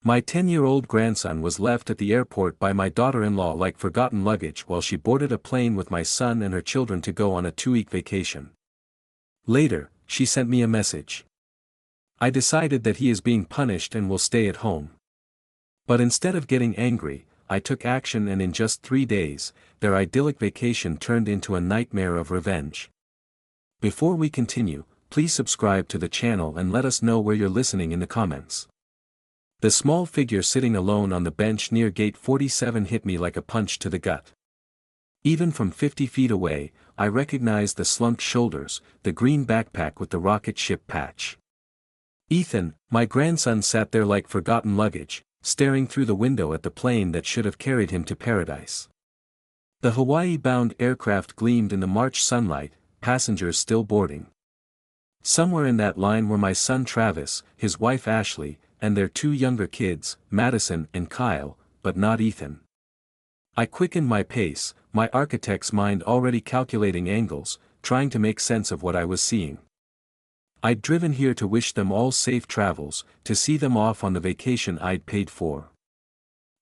My 10-year-old grandson was left at the airport by my daughter-in-law like forgotten luggage while she boarded a plane with my son and her children to go on a 2-week vacation. Later, she sent me a message. I decided that he is being punished and will stay at home. But instead of getting angry, I took action, and in just 3 days, their idyllic vacation turned into a nightmare of revenge. Before we continue, please subscribe to the channel and let us know where you're listening in the comments. The small figure sitting alone on the bench near gate 47 hit me like a punch to the gut. Even from 50 feet away, I recognized the slumped shoulders, the green backpack with the rocket ship patch. Ethan, my grandson, sat there like forgotten luggage, staring through the window at the plane that should have carried him to paradise. The Hawaii-bound aircraft gleamed in the March sunlight, passengers still boarding. Somewhere in that line were my son Travis, his wife Ashley, and their 2 younger kids, Madison and Kyle, but not Ethan. I quickened my pace, my architect's mind already calculating angles, trying to make sense of what I was seeing. I'd driven here to wish them all safe travels, to see them off on the vacation I'd paid for.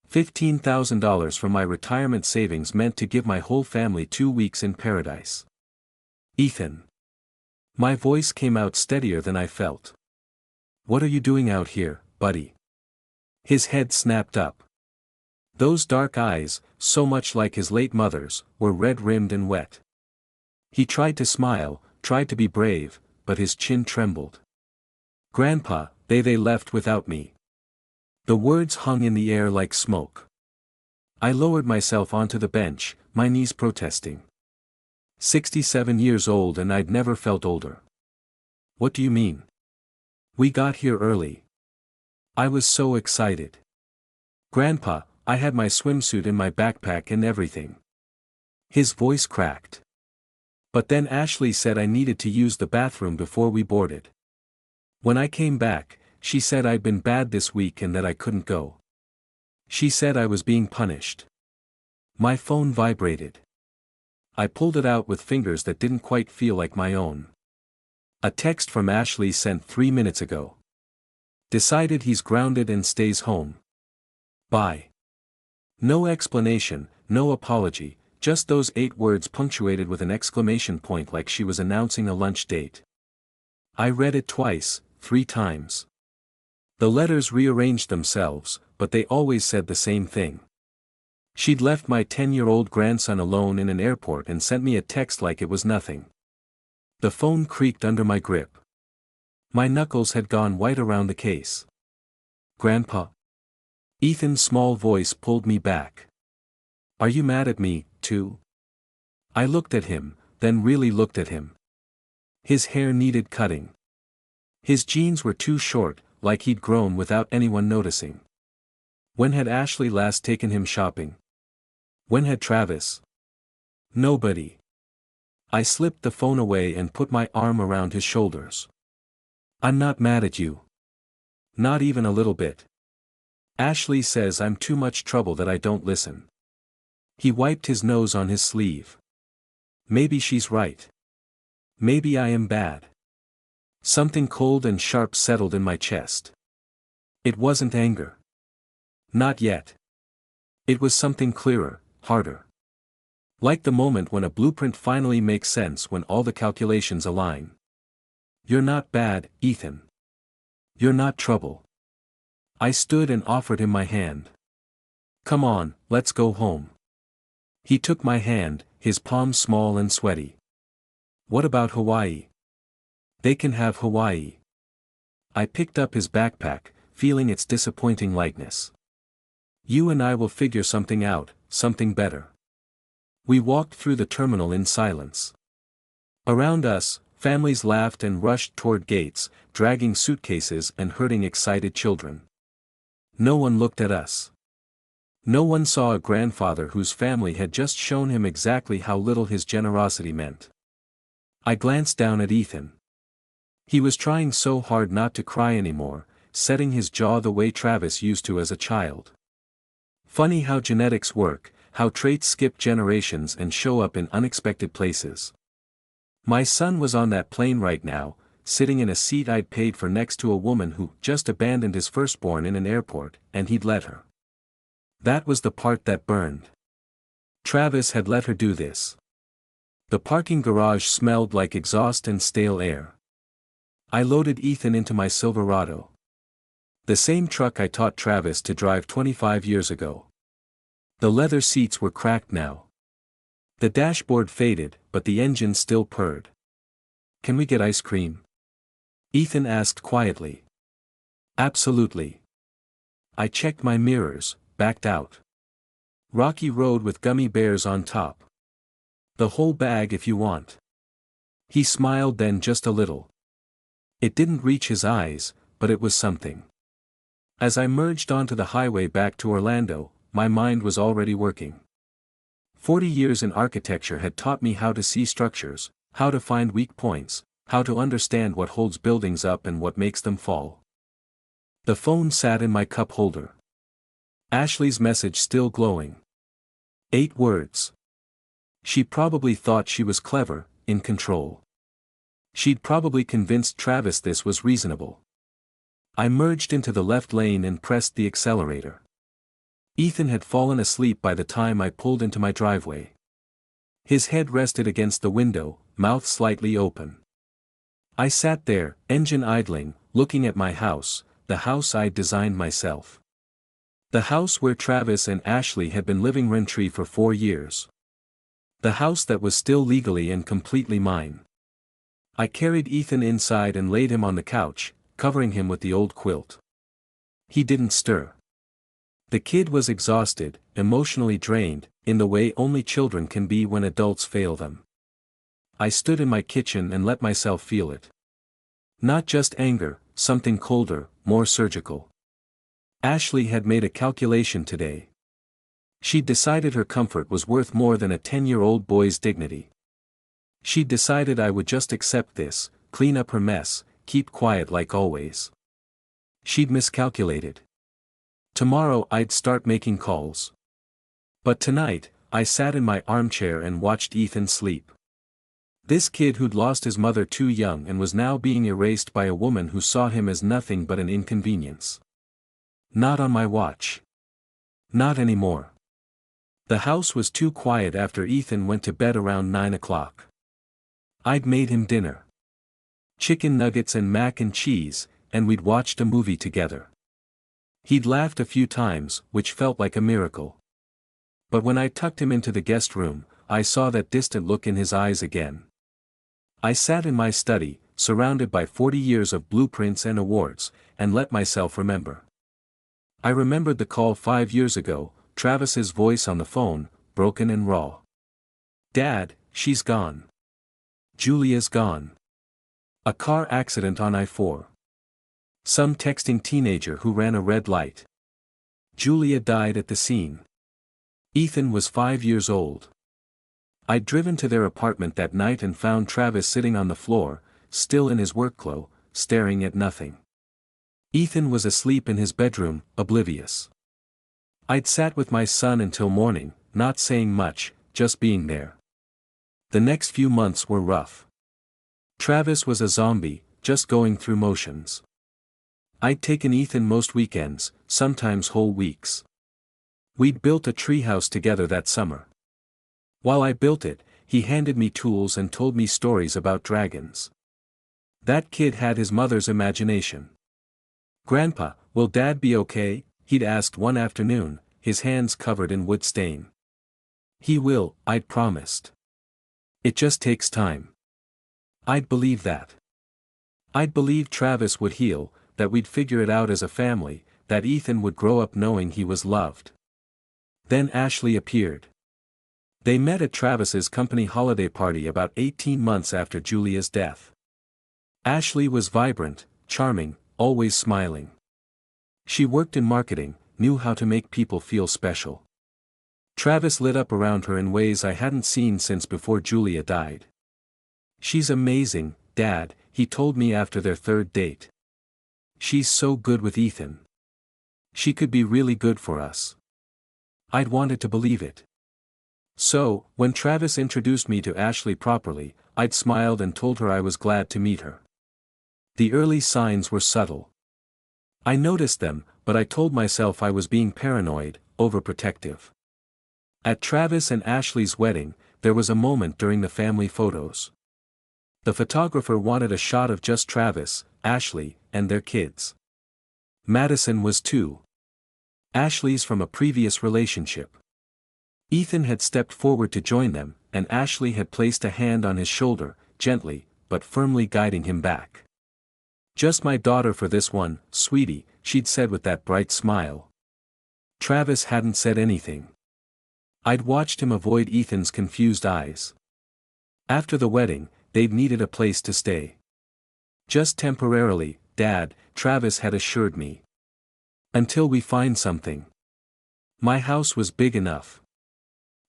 $15,000 from my retirement savings meant to give my whole family 2 weeks in paradise. Ethan. My voice came out steadier than I felt. What are you doing out here, buddy? His head snapped up. Those dark eyes, so much like his late mother's, were red-rimmed and wet. He tried to smile, tried to be brave, but his chin trembled. Grandpa, they left without me. The words hung in the air like smoke. I lowered myself onto the bench, my knees protesting. 67 years old and I'd never felt older. What do you mean? We got here early. I was so excited. Grandpa, I had my swimsuit in my backpack and everything. His voice cracked. But then Ashley said I needed to use the bathroom before we boarded. When I came back, she said I'd been bad this week and that I couldn't go. She said I was being punished. My phone vibrated. I pulled it out with fingers that didn't quite feel like my own. A text from Ashley sent 3 minutes ago. Decided he's grounded and stays home. Bye. No explanation, no apology, just those 8 words punctuated with an exclamation point like she was announcing a lunch date. I read it twice, 3 times. The letters rearranged themselves, but they always said the same thing. She'd left my 10-year-old grandson alone in an airport and sent me a text like it was nothing. The phone creaked under my grip. My knuckles had gone white around the case. Grandpa. Ethan's small voice pulled me back. Are you mad at me, too? I looked at him, then really looked at him. His hair needed cutting. His jeans were too short, like he'd grown without anyone noticing. When had Ashley last taken him shopping? When had Travis? Nobody. I slipped the phone away and put my arm around his shoulders. I'm not mad at you. Not even a little bit. Ashley says I'm too much trouble that I don't listen. He wiped his nose on his sleeve. Maybe she's right. Maybe I am bad. Something cold and sharp settled in my chest. It wasn't anger. Not yet. It was something clearer, harder. Like the moment when a blueprint finally makes sense when all the calculations align. You're not bad, Ethan. You're not trouble. I stood and offered him my hand. Come on, let's go home. He took my hand, his palm small and sweaty. What about Hawaii? They can have Hawaii. I picked up his backpack, feeling its disappointing lightness. You and I will figure something out, something better. We walked through the terminal in silence. Around us, families laughed and rushed toward gates, dragging suitcases and herding excited children. No one looked at us. No one saw a grandfather whose family had just shown him exactly how little his generosity meant. I glanced down at Ethan. He was trying so hard not to cry anymore, setting his jaw the way Travis used to as a child. Funny how genetics work, how traits skip generations and show up in unexpected places. My son was on that plane right now, sitting in a seat I'd paid for next to a woman who just abandoned his firstborn in an airport, and he'd let her. That was the part that burned. Travis had let her do this. The parking garage smelled like exhaust and stale air. I loaded Ethan into my Silverado. The same truck I taught Travis to drive 25 years ago. The leather seats were cracked now. The dashboard faded, but the engine still purred. "Can we get ice cream?" Ethan asked quietly. "Absolutely." I checked my mirrors, backed out. "Rocky Road with gummy bears on top." "The whole bag if you want." He smiled, then just a little. It didn't reach his eyes, but it was something. As I merged onto the highway back to Orlando, my mind was already working. 40 years in architecture had taught me how to see structures, how to find weak points, how to understand what holds buildings up and what makes them fall. The phone sat in my cup holder. Ashley's message still glowing. 8 words. She probably thought she was clever, in control. She'd probably convinced Travis this was reasonable. I merged into the left lane and pressed the accelerator. Ethan had fallen asleep by the time I pulled into my driveway. His head rested against the window, mouth slightly open. I sat there, engine idling, looking at my house, the house I'd designed myself. The house where Travis and Ashley had been living rent-free for 4 years. The house that was still legally and completely mine. I carried Ethan inside and laid him on the couch, covering him with the old quilt. He didn't stir. The kid was exhausted, emotionally drained, in the way only children can be when adults fail them. I stood in my kitchen and let myself feel it. Not just anger, something colder, more surgical. Ashley had made a calculation today. She'd decided her comfort was worth more than a 10-year-old boy's dignity. She'd decided I would just accept this, clean up her mess, keep quiet like always. She'd miscalculated. Tomorrow I'd start making calls. But tonight, I sat in my armchair and watched Ethan sleep. This kid who'd lost his mother too young and was now being erased by a woman who saw him as nothing but an inconvenience. Not on my watch. Not anymore. The house was too quiet after Ethan went to bed around 9 o'clock. I'd made him dinner. Chicken nuggets and mac and cheese, and we'd watched a movie together. He'd laughed a few times, which felt like a miracle. But when I tucked him into the guest room, I saw that distant look in his eyes again. I sat in my study, surrounded by 40 years of blueprints and awards, and let myself remember. I remembered the call 5 years ago, Travis's voice on the phone, broken and raw. "Dad, she's gone. Julia's gone. A car accident on I-4. Some texting teenager who ran a red light. Julia died at the scene." Ethan was 5 years old. I'd driven to their apartment that night and found Travis sitting on the floor, still in his work clothes, staring at nothing. Ethan was asleep in his bedroom, oblivious. I'd sat with my son until morning, not saying much, just being there. The next few months were rough. Travis was a zombie, just going through motions. I'd taken Ethan most weekends, sometimes whole weeks. We'd built a treehouse together that summer. While I built it, he handed me tools and told me stories about dragons. That kid had his mother's imagination. "Grandpa, will Dad be okay?" he'd asked one afternoon, his hands covered in wood stain. "He will," I'd promised. "It just takes time." I'd believe that. I'd believe Travis would heal, that we'd figure it out as a family, that Ethan would grow up knowing he was loved. Then Ashley appeared. They met at Travis's company holiday party about 18 months after Julia's death. Ashley was vibrant, charming, always smiling. She worked in marketing, knew how to make people feel special. Travis lit up around her in ways I hadn't seen since before Julia died. "She's amazing, Dad," he told me after their 3rd date. "She's so good with Ethan. She could be really good for us." I'd wanted to believe it. So, when Travis introduced me to Ashley properly, I'd smiled and told her I was glad to meet her. The early signs were subtle. I noticed them, but I told myself I was being paranoid, overprotective. At Travis and Ashley's wedding, there was a moment during the family photos. The photographer wanted a shot of just Travis, Ashley, and their kids. Madison was too. Ashley's from a previous relationship. Ethan had stepped forward to join them, and Ashley had placed a hand on his shoulder, gently, but firmly guiding him back. "Just my daughter for this one, sweetie," she'd said with that bright smile. Travis hadn't said anything. I'd watched him avoid Ethan's confused eyes. After the wedding, they'd needed a place to stay. "Just temporarily, Dad," Travis had assured me. "Until we find something." My house was big enough.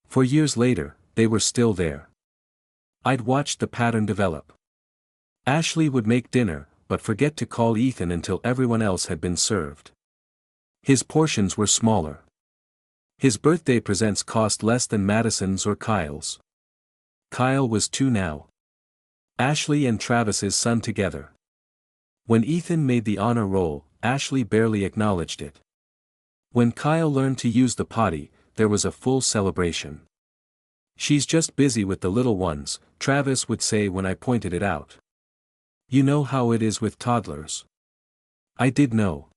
For years later, they were still there. I'd watched the pattern develop. Ashley would make dinner, but forget to call Ethan until everyone else had been served. His portions were smaller. His birthday presents cost less than Madison's or Kyle's. Kyle was 2 now. Ashley and Travis's son together. When Ethan made the honor roll, Ashley barely acknowledged it. When Kyle learned to use the potty, there was a full celebration. "She's just busy with the little ones," Travis would say when I pointed it out. "You know how it is with toddlers." I did know.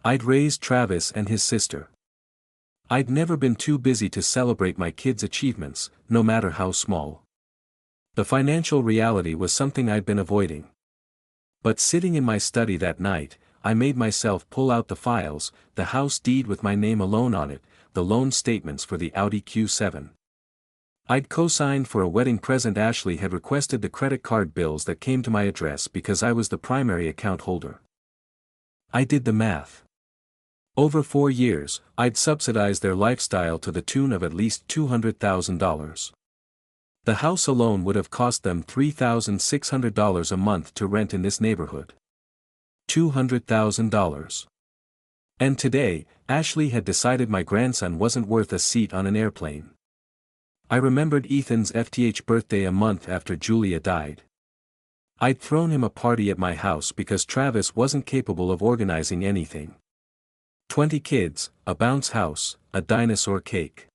I'd raised Travis and his sister. I'd never been too busy to celebrate my kids' achievements, no matter how small. The financial reality was something I'd been avoiding. But sitting in my study that night, I made myself pull out the files, the house deed with my name alone on it, the loan statements for the Audi Q7. I'd co-signed for a wedding present. Ashley had requested the credit card bills that came to my address because I was the primary account holder. I did the math. Over 4 years, I'd subsidized their lifestyle to the tune of at least $200,000. The house alone would have cost them $3,600 a month to rent in this neighborhood. $200,000. And today, Ashley had decided my grandson wasn't worth a seat on an airplane. I remembered Ethan's FTH birthday a month after Julia died. I'd thrown him a party at my house because Travis wasn't capable of organizing anything. 20 kids, a bounce house, a dinosaur cake.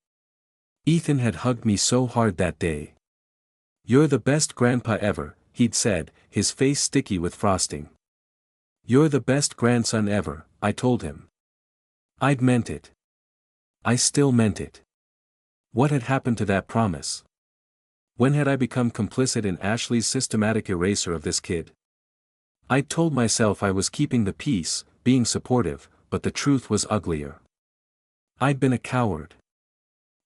Ethan had hugged me so hard that day. "You're the best grandpa ever," he'd said, his face sticky with frosting. "You're the best grandson ever," I told him. I'd meant it. I still meant it. What had happened to that promise? When had I become complicit in Ashley's systematic erasure of this kid? I'd told myself I was keeping the peace, being supportive, but the truth was uglier. I'd been a coward.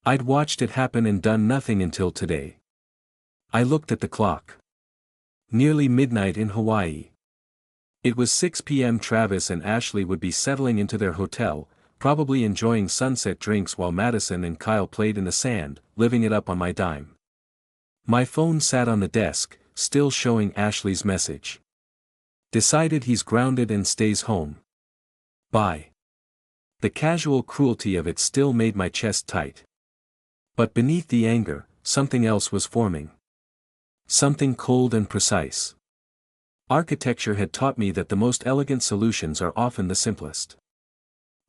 I'd watched it happen and done nothing until today. I looked at the clock. Nearly midnight in Hawaii. It was 6 p.m. Travis and Ashley would be settling into their hotel, probably enjoying sunset drinks while Madison and Kyle played in the sand, living it up on my dime. My phone sat on the desk, still showing Ashley's message. "Decided he's grounded and stays home. Bye." The casual cruelty of it still made my chest tight. But beneath the anger, something else was forming. Something cold and precise. Architecture had taught me that the most elegant solutions are often the simplest.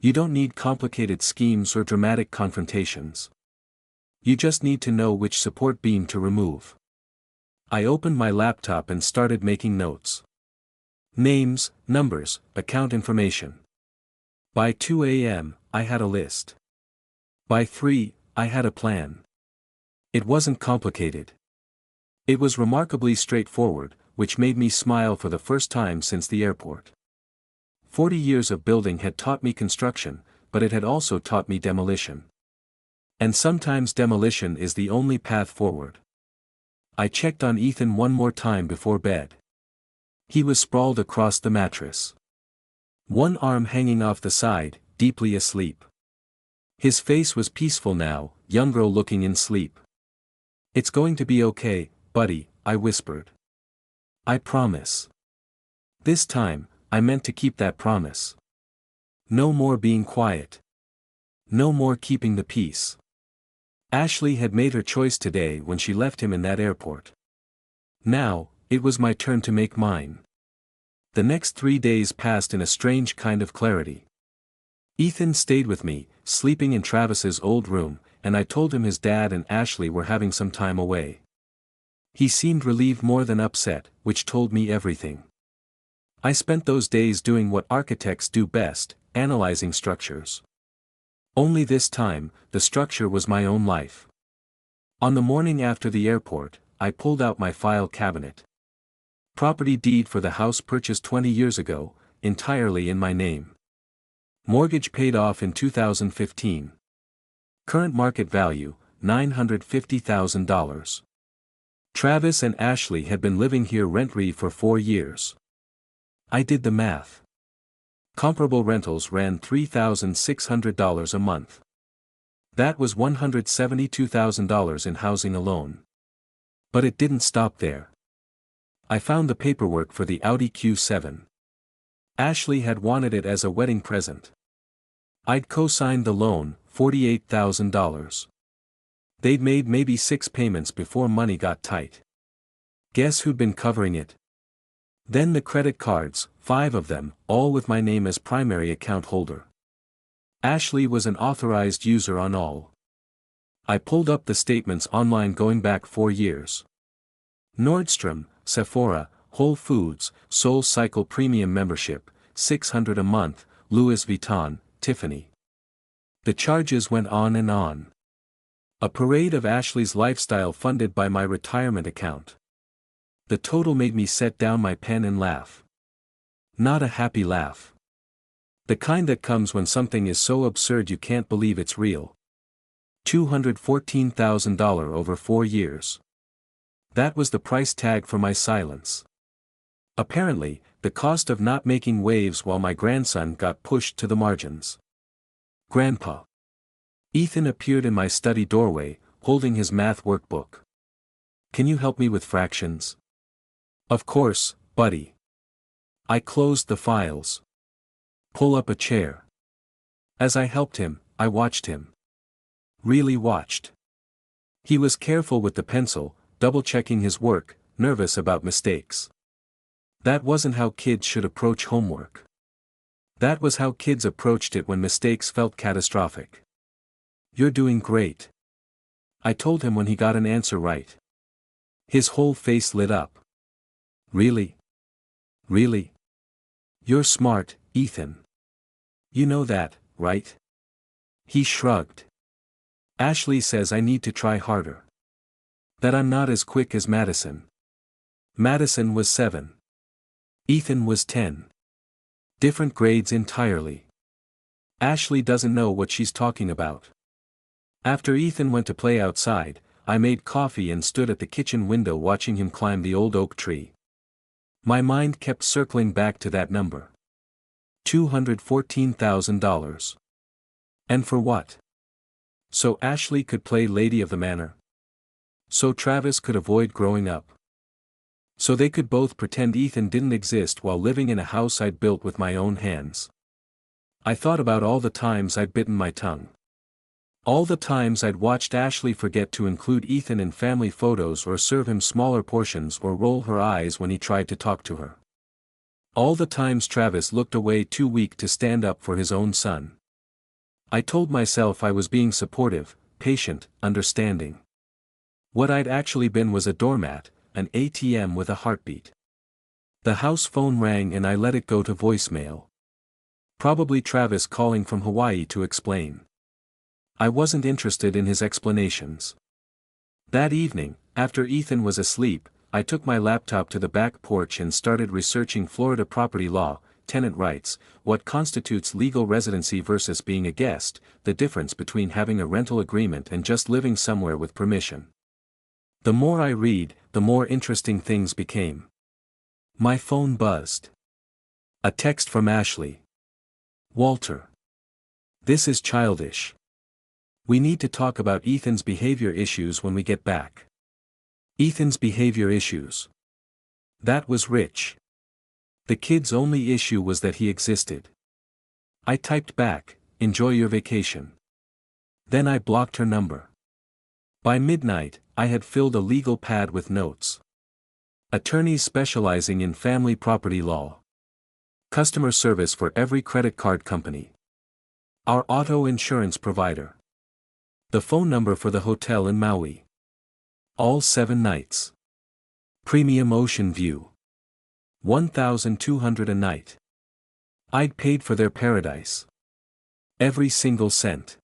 You don't need complicated schemes or dramatic confrontations. You just need to know which support beam to remove. I opened my laptop and started making notes. Names, numbers, account information. By 2 a.m., I had a list. By 3, I had a plan. It wasn't complicated. It was remarkably straightforward, which made me smile for the first time since the airport. 40 years of building had taught me construction, but it had also taught me demolition. And sometimes demolition is the only path forward. I checked on Ethan one more time before bed. He was sprawled across the mattress. One arm hanging off the side, deeply asleep. His face was peaceful now, younger looking in sleep. "It's going to be okay, buddy," I whispered. "I promise." This time, I meant to keep that promise. No more being quiet. No more keeping the peace. Ashley had made her choice today when she left him in that airport. Now, it was my turn to make mine. The next 3 days passed in a strange kind of clarity. Ethan stayed with me, sleeping in Travis's old room, and I told him his dad and Ashley were having some time away. He seemed relieved more than upset, which told me everything. I spent those days doing what architects do best, analyzing structures. Only this time, the structure was my own life. On the morning after the airport, I pulled out my file cabinet. Property deed for the house purchased 20 years ago, entirely in my name. Mortgage paid off in 2015. Current market value, $950,000. Travis and Ashley had been living here rent-free for 4 years. I did the math. Comparable rentals ran $3,600 a month. That was $172,000 in housing alone. But it didn't stop there. I found the paperwork for the Audi Q7. Ashley had wanted it as a wedding present. I'd co-signed the loan, $48,000. They'd made maybe 6 payments before money got tight. Guess who'd been covering it? Then the credit cards, 5 of them, all with my name as primary account holder. Ashley was an authorized user on all. I pulled up the statements online going back 4 years. Nordstrom, Sephora, Whole Foods, Soul Cycle Premium Membership, $600 a month, Louis Vuitton, Tiffany. The charges went on and on. A parade of Ashley's lifestyle funded by my retirement account. The total made me set down my pen and laugh. Not a happy laugh. The kind that comes when something is so absurd you can't believe it's real. $214,000 over 4 years. That was the price tag for my silence. Apparently, the cost of not making waves while my grandson got pushed to the margins. Grandpa. Ethan appeared in my study doorway, holding his math workbook. Can you help me with fractions? Of course, buddy. I closed the files. Pull up a chair. As I helped him, I watched him. Really watched. He was careful with the pencil, double-checking his work, nervous about mistakes. That wasn't how kids should approach homework. That was how kids approached it when mistakes felt catastrophic. You're doing great. I told him when he got an answer right. His whole face lit up. Really? Really? You're smart, Ethan. You know that, right? He shrugged. Ashley says I need to try harder. That I'm not as quick as Madison. Madison was 7. Ethan was 10. Different grades entirely. Ashley doesn't know what she's talking about. After Ethan went to play outside, I made coffee and stood at the kitchen window watching him climb the old oak tree. My mind kept circling back to that number. $214,000. And for what? So Ashley could play Lady of the Manor. So Travis could avoid growing up. So they could both pretend Ethan didn't exist while living in a house I'd built with my own hands. I thought about all the times I'd bitten my tongue. All the times I'd watched Ashley forget to include Ethan in family photos or serve him smaller portions or roll her eyes when he tried to talk to her. All the times Travis looked away too weak to stand up for his own son. I told myself I was being supportive, patient, understanding. What I'd actually been was a doormat, an ATM with a heartbeat. The house phone rang and I let it go to voicemail. Probably Travis calling from Hawaii to explain. I wasn't interested in his explanations. That evening, after Ethan was asleep, I took my laptop to the back porch and started researching Florida property law, tenant rights, what constitutes legal residency versus being a guest, the difference between having a rental agreement and just living somewhere with permission. The more I read, the more interesting things became. My phone buzzed. A text from Ashley. Walter. This is childish. We need to talk about Ethan's behavior issues when we get back. Ethan's behavior issues. That was rich. The kid's only issue was that he existed. I typed back, enjoy your vacation. Then I blocked her number. By midnight, I had filled a legal pad with notes. Attorneys specializing in family property law. Customer service for every credit card company. Our auto insurance provider. The phone number for the hotel in Maui. All 7 nights. Premium ocean view. 1,200 a night. I'd paid for their paradise. Every single cent.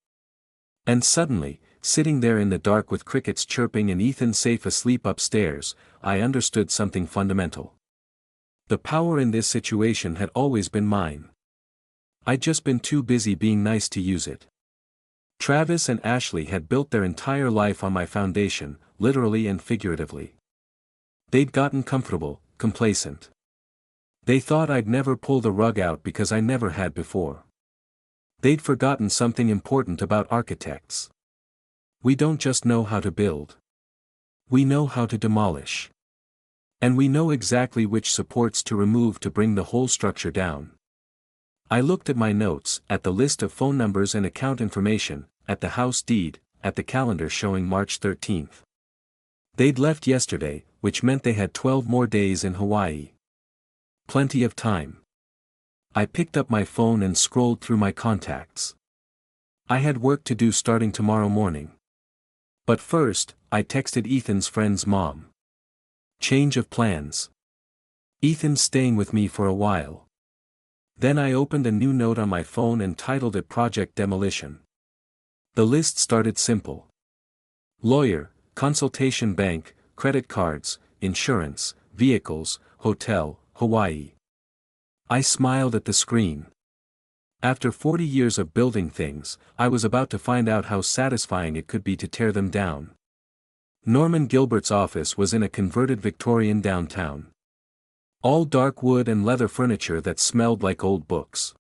And suddenly, sitting there in the dark with crickets chirping and Ethan safe asleep upstairs, I understood something fundamental. The power in this situation had always been mine. I'd just been too busy being nice to use it. Travis and Ashley had built their entire life on my foundation, literally and figuratively. They'd gotten comfortable, complacent. They thought I'd never pull the rug out because I never had before. They'd forgotten something important about architects. We don't just know how to build. We know how to demolish. And we know exactly which supports to remove to bring the whole structure down. I looked at my notes, at the list of phone numbers and account information, at the house deed, at the calendar showing March 13th. They'd left yesterday, which meant they had 12 more days in Hawaii. Plenty of time. I picked up my phone and scrolled through my contacts. I had work to do starting tomorrow morning. But first, I texted Ethan's friend's mom. Change of plans. Ethan's staying with me for a while. Then I opened a new note on my phone and titled it Project Demolition. The list started simple. Lawyer, consultation bank, credit cards, insurance, vehicles, hotel, Hawaii. I smiled at the screen. After 40 years of building things, I was about to find out how satisfying it could be to tear them down. Norman Gilbert's office was in a converted Victorian downtown. All dark wood and leather furniture that smelled like old books.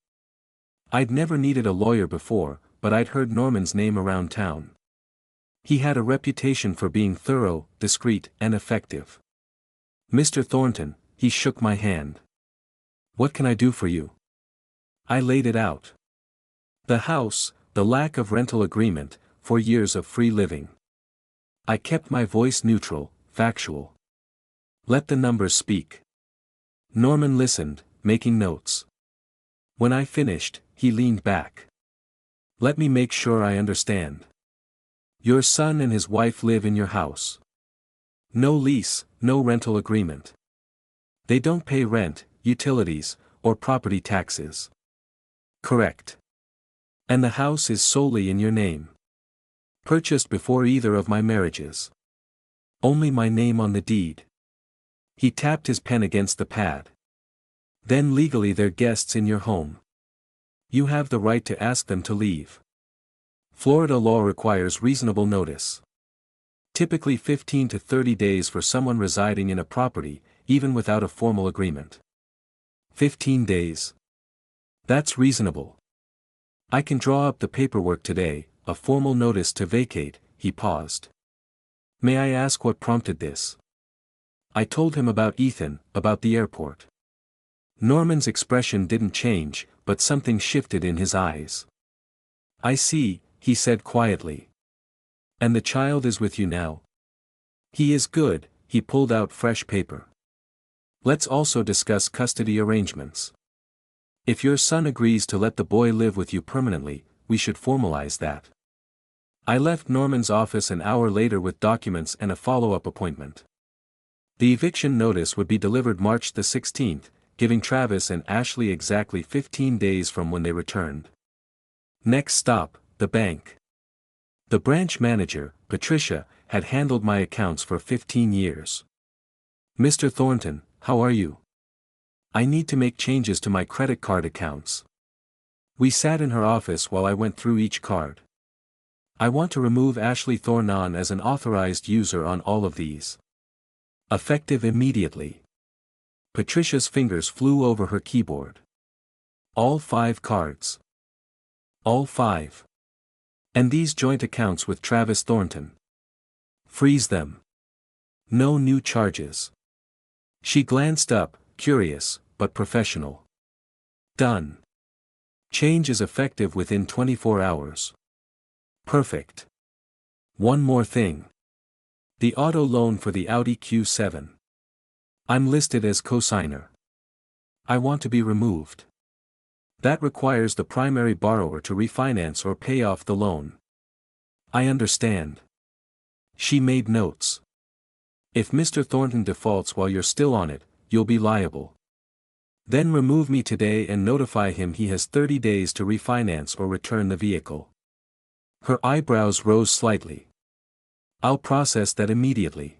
I'd never needed a lawyer before, but I'd heard Norman's name around town. He had a reputation for being thorough, discreet, and effective. Mr. Thornton, he shook my hand. What can I do for you? I laid it out. The house, the lack of rental agreement, 4 years of free living. I kept my voice neutral, factual. Let the numbers speak. Norman listened, making notes. When I finished, he leaned back. Let me make sure I understand. Your son and his wife live in your house. No lease, no rental agreement. They don't pay rent, utilities, or property taxes. Correct. And the house is solely in your name. Purchased before either of my marriages. Only my name on the deed. He tapped his pen against the pad. Then legally they're guests in your home. You have the right to ask them to leave. Florida law requires reasonable notice. Typically 15 to 30 days for someone residing in a property, even without a formal agreement. 15 days. That's reasonable. I can draw up the paperwork today, a formal notice to vacate. He paused. May I ask what prompted this? I told him about Ethan, about the airport. Norman's expression didn't change, but something shifted in his eyes. I see, he said quietly. And the child is with you now? He is good. He pulled out fresh paper. Let's also discuss custody arrangements. If your son agrees to let the boy live with you permanently, we should formalize that. I left Norman's office an hour later with documents and a follow-up appointment. The eviction notice would be delivered March the 16th, giving Travis and Ashley exactly 15 days from when they returned. Next stop, the bank. The branch manager, Patricia, had handled my accounts for 15 years. Mr. Thornton, how are you? I need to make changes to my credit card accounts. We sat in her office while I went through each card. I want to remove Ashley Thornton as an authorized user on all of these. Effective immediately. Patricia's fingers flew over her keyboard. All 5 cards. All 5. And these joint accounts with Travis Thornton. Freeze them. No new charges. She glanced up, curious, but professional. Done. Change is effective within 24 hours. Perfect. One more thing. The auto loan for the Audi Q7. I'm listed as co-signer. I want to be removed. That requires the primary borrower to refinance or pay off the loan. I understand. She made notes. If Mr. Thornton defaults while you're still on it, you'll be liable. Then remove me today and notify him he has 30 days to refinance or return the vehicle. Her eyebrows rose slightly. I'll process that immediately.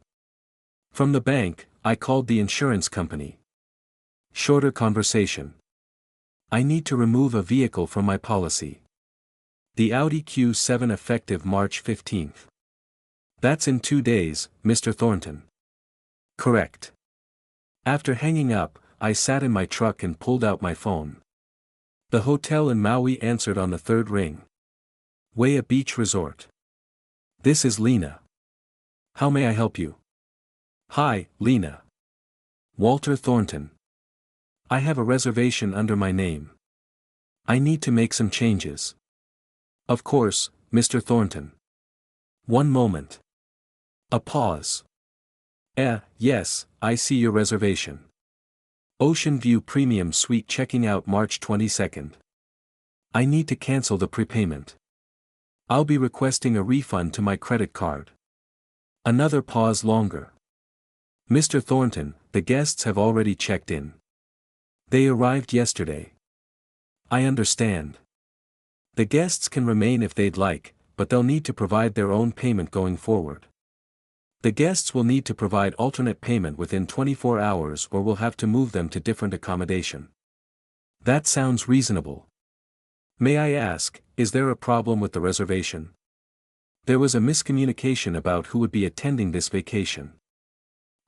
From the bank, I called the insurance company. Shorter conversation. I need to remove a vehicle from my policy. The Audi Q7 effective March 15th. That's in 2 days, Mr. Thornton. Correct. After hanging up, I sat in my truck and pulled out my phone. The hotel in Maui answered on the third ring. Waya Beach Resort. This is Lena. How may I help you? Hi, Lena. Walter Thornton. I have a reservation under my name. I need to make some changes. Of course, Mr. Thornton. One moment. A pause. Yes, I see your reservation. Ocean View Premium Suite checking out March 22nd. I need to cancel the prepayment. I'll be requesting a refund to my credit card. Another pause longer. Mr. Thornton, the guests have already checked in. They arrived yesterday. I understand. The guests can remain if they'd like, but they'll need to provide their own payment going forward. The guests will need to provide alternate payment within 24 hours or will have to move them to different accommodation. That sounds reasonable. May I ask, is there a problem with the reservation? There was a miscommunication about who would be attending this vacation.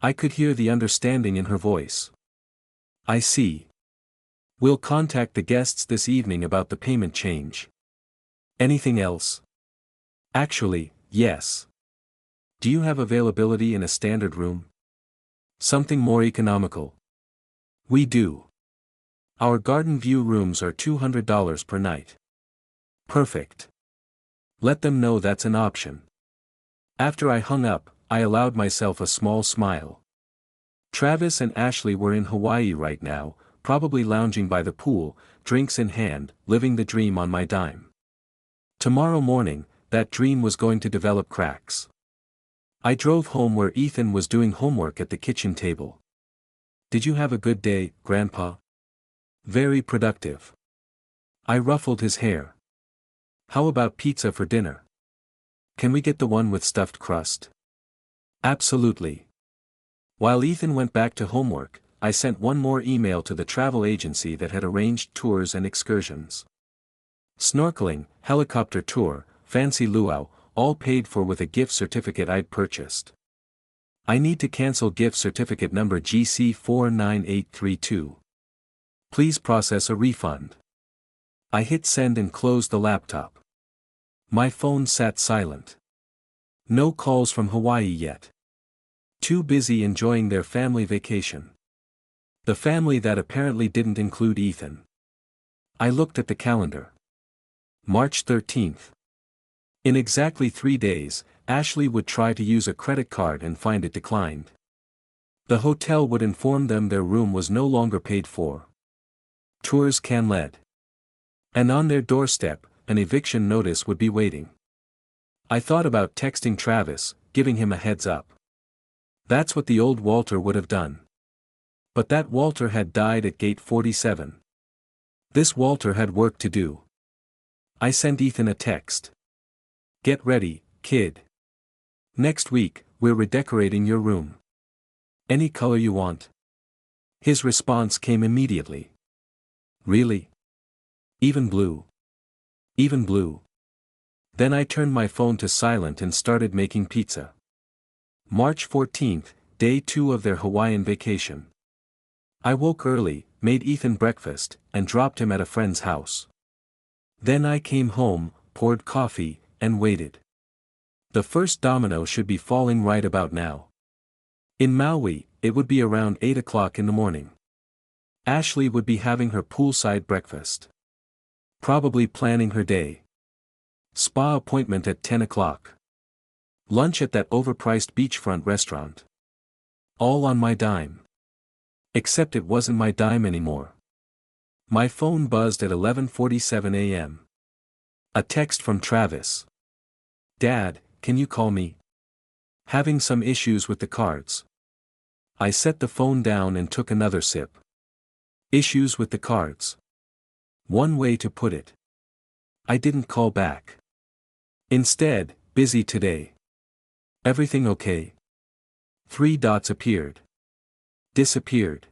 I could hear the understanding in her voice. I see. We'll contact the guests this evening about the payment change. Anything else? Actually, yes. Do you have availability in a standard room? Something more economical? We do. Our garden view rooms are $200 per night. Perfect. Let them know that's an option. After I hung up, I allowed myself a small smile. Travis and Ashley were in Hawaii right now, probably lounging by the pool, drinks in hand, living the dream on my dime. Tomorrow morning, that dream was going to develop cracks. I drove home where Ethan was doing homework at the kitchen table. Did you have a good day, Grandpa? Very productive. I ruffled his hair. How about pizza for dinner? Can we get the one with stuffed crust? Absolutely. While Ethan went back to homework, I sent one more email to the travel agency that had arranged tours and excursions. Snorkeling, helicopter tour, fancy luau, all paid for with a gift certificate I'd purchased. I need to cancel gift certificate number GC49832. Please process a refund. I hit send and closed the laptop. My phone sat silent. No calls from Hawaii yet. Too busy enjoying their family vacation. The family that apparently didn't include Ethan. I looked at the calendar. March 13th. In exactly 3 days, Ashley would try to use a credit card and find it declined. The hotel would inform them their room was no longer paid for. Tours canceled. And on their doorstep, an eviction notice would be waiting. I thought about texting Travis, giving him a heads up. That's what the old Walter would have done. But that Walter had died at gate 47. This Walter had work to do. I sent Ethan a text. Get ready, kid. Next week, we're redecorating your room. Any color you want. His response came immediately. Really? Even blue? Even blue. Then I turned my phone to silent and started making pizza. March 14th, day 2 of their Hawaiian vacation. I woke early, made Ethan breakfast, and dropped him at a friend's house. Then I came home, poured coffee, and waited. The first domino should be falling right about now. In Maui, it would be around 8 o'clock in the morning. Ashley would be having her poolside breakfast. Probably planning her day. Spa appointment at 10 o'clock. Lunch at that overpriced beachfront restaurant. All on my dime. Except it wasn't my dime anymore. My phone buzzed at 11:47 a.m. A text from Travis. "Dad, can you call me? Having some issues with the cards." I set the phone down and took another sip. Issues with the cards. One way to put it. I didn't call back. Instead, busy today. Everything okay? Three dots appeared. Disappeared.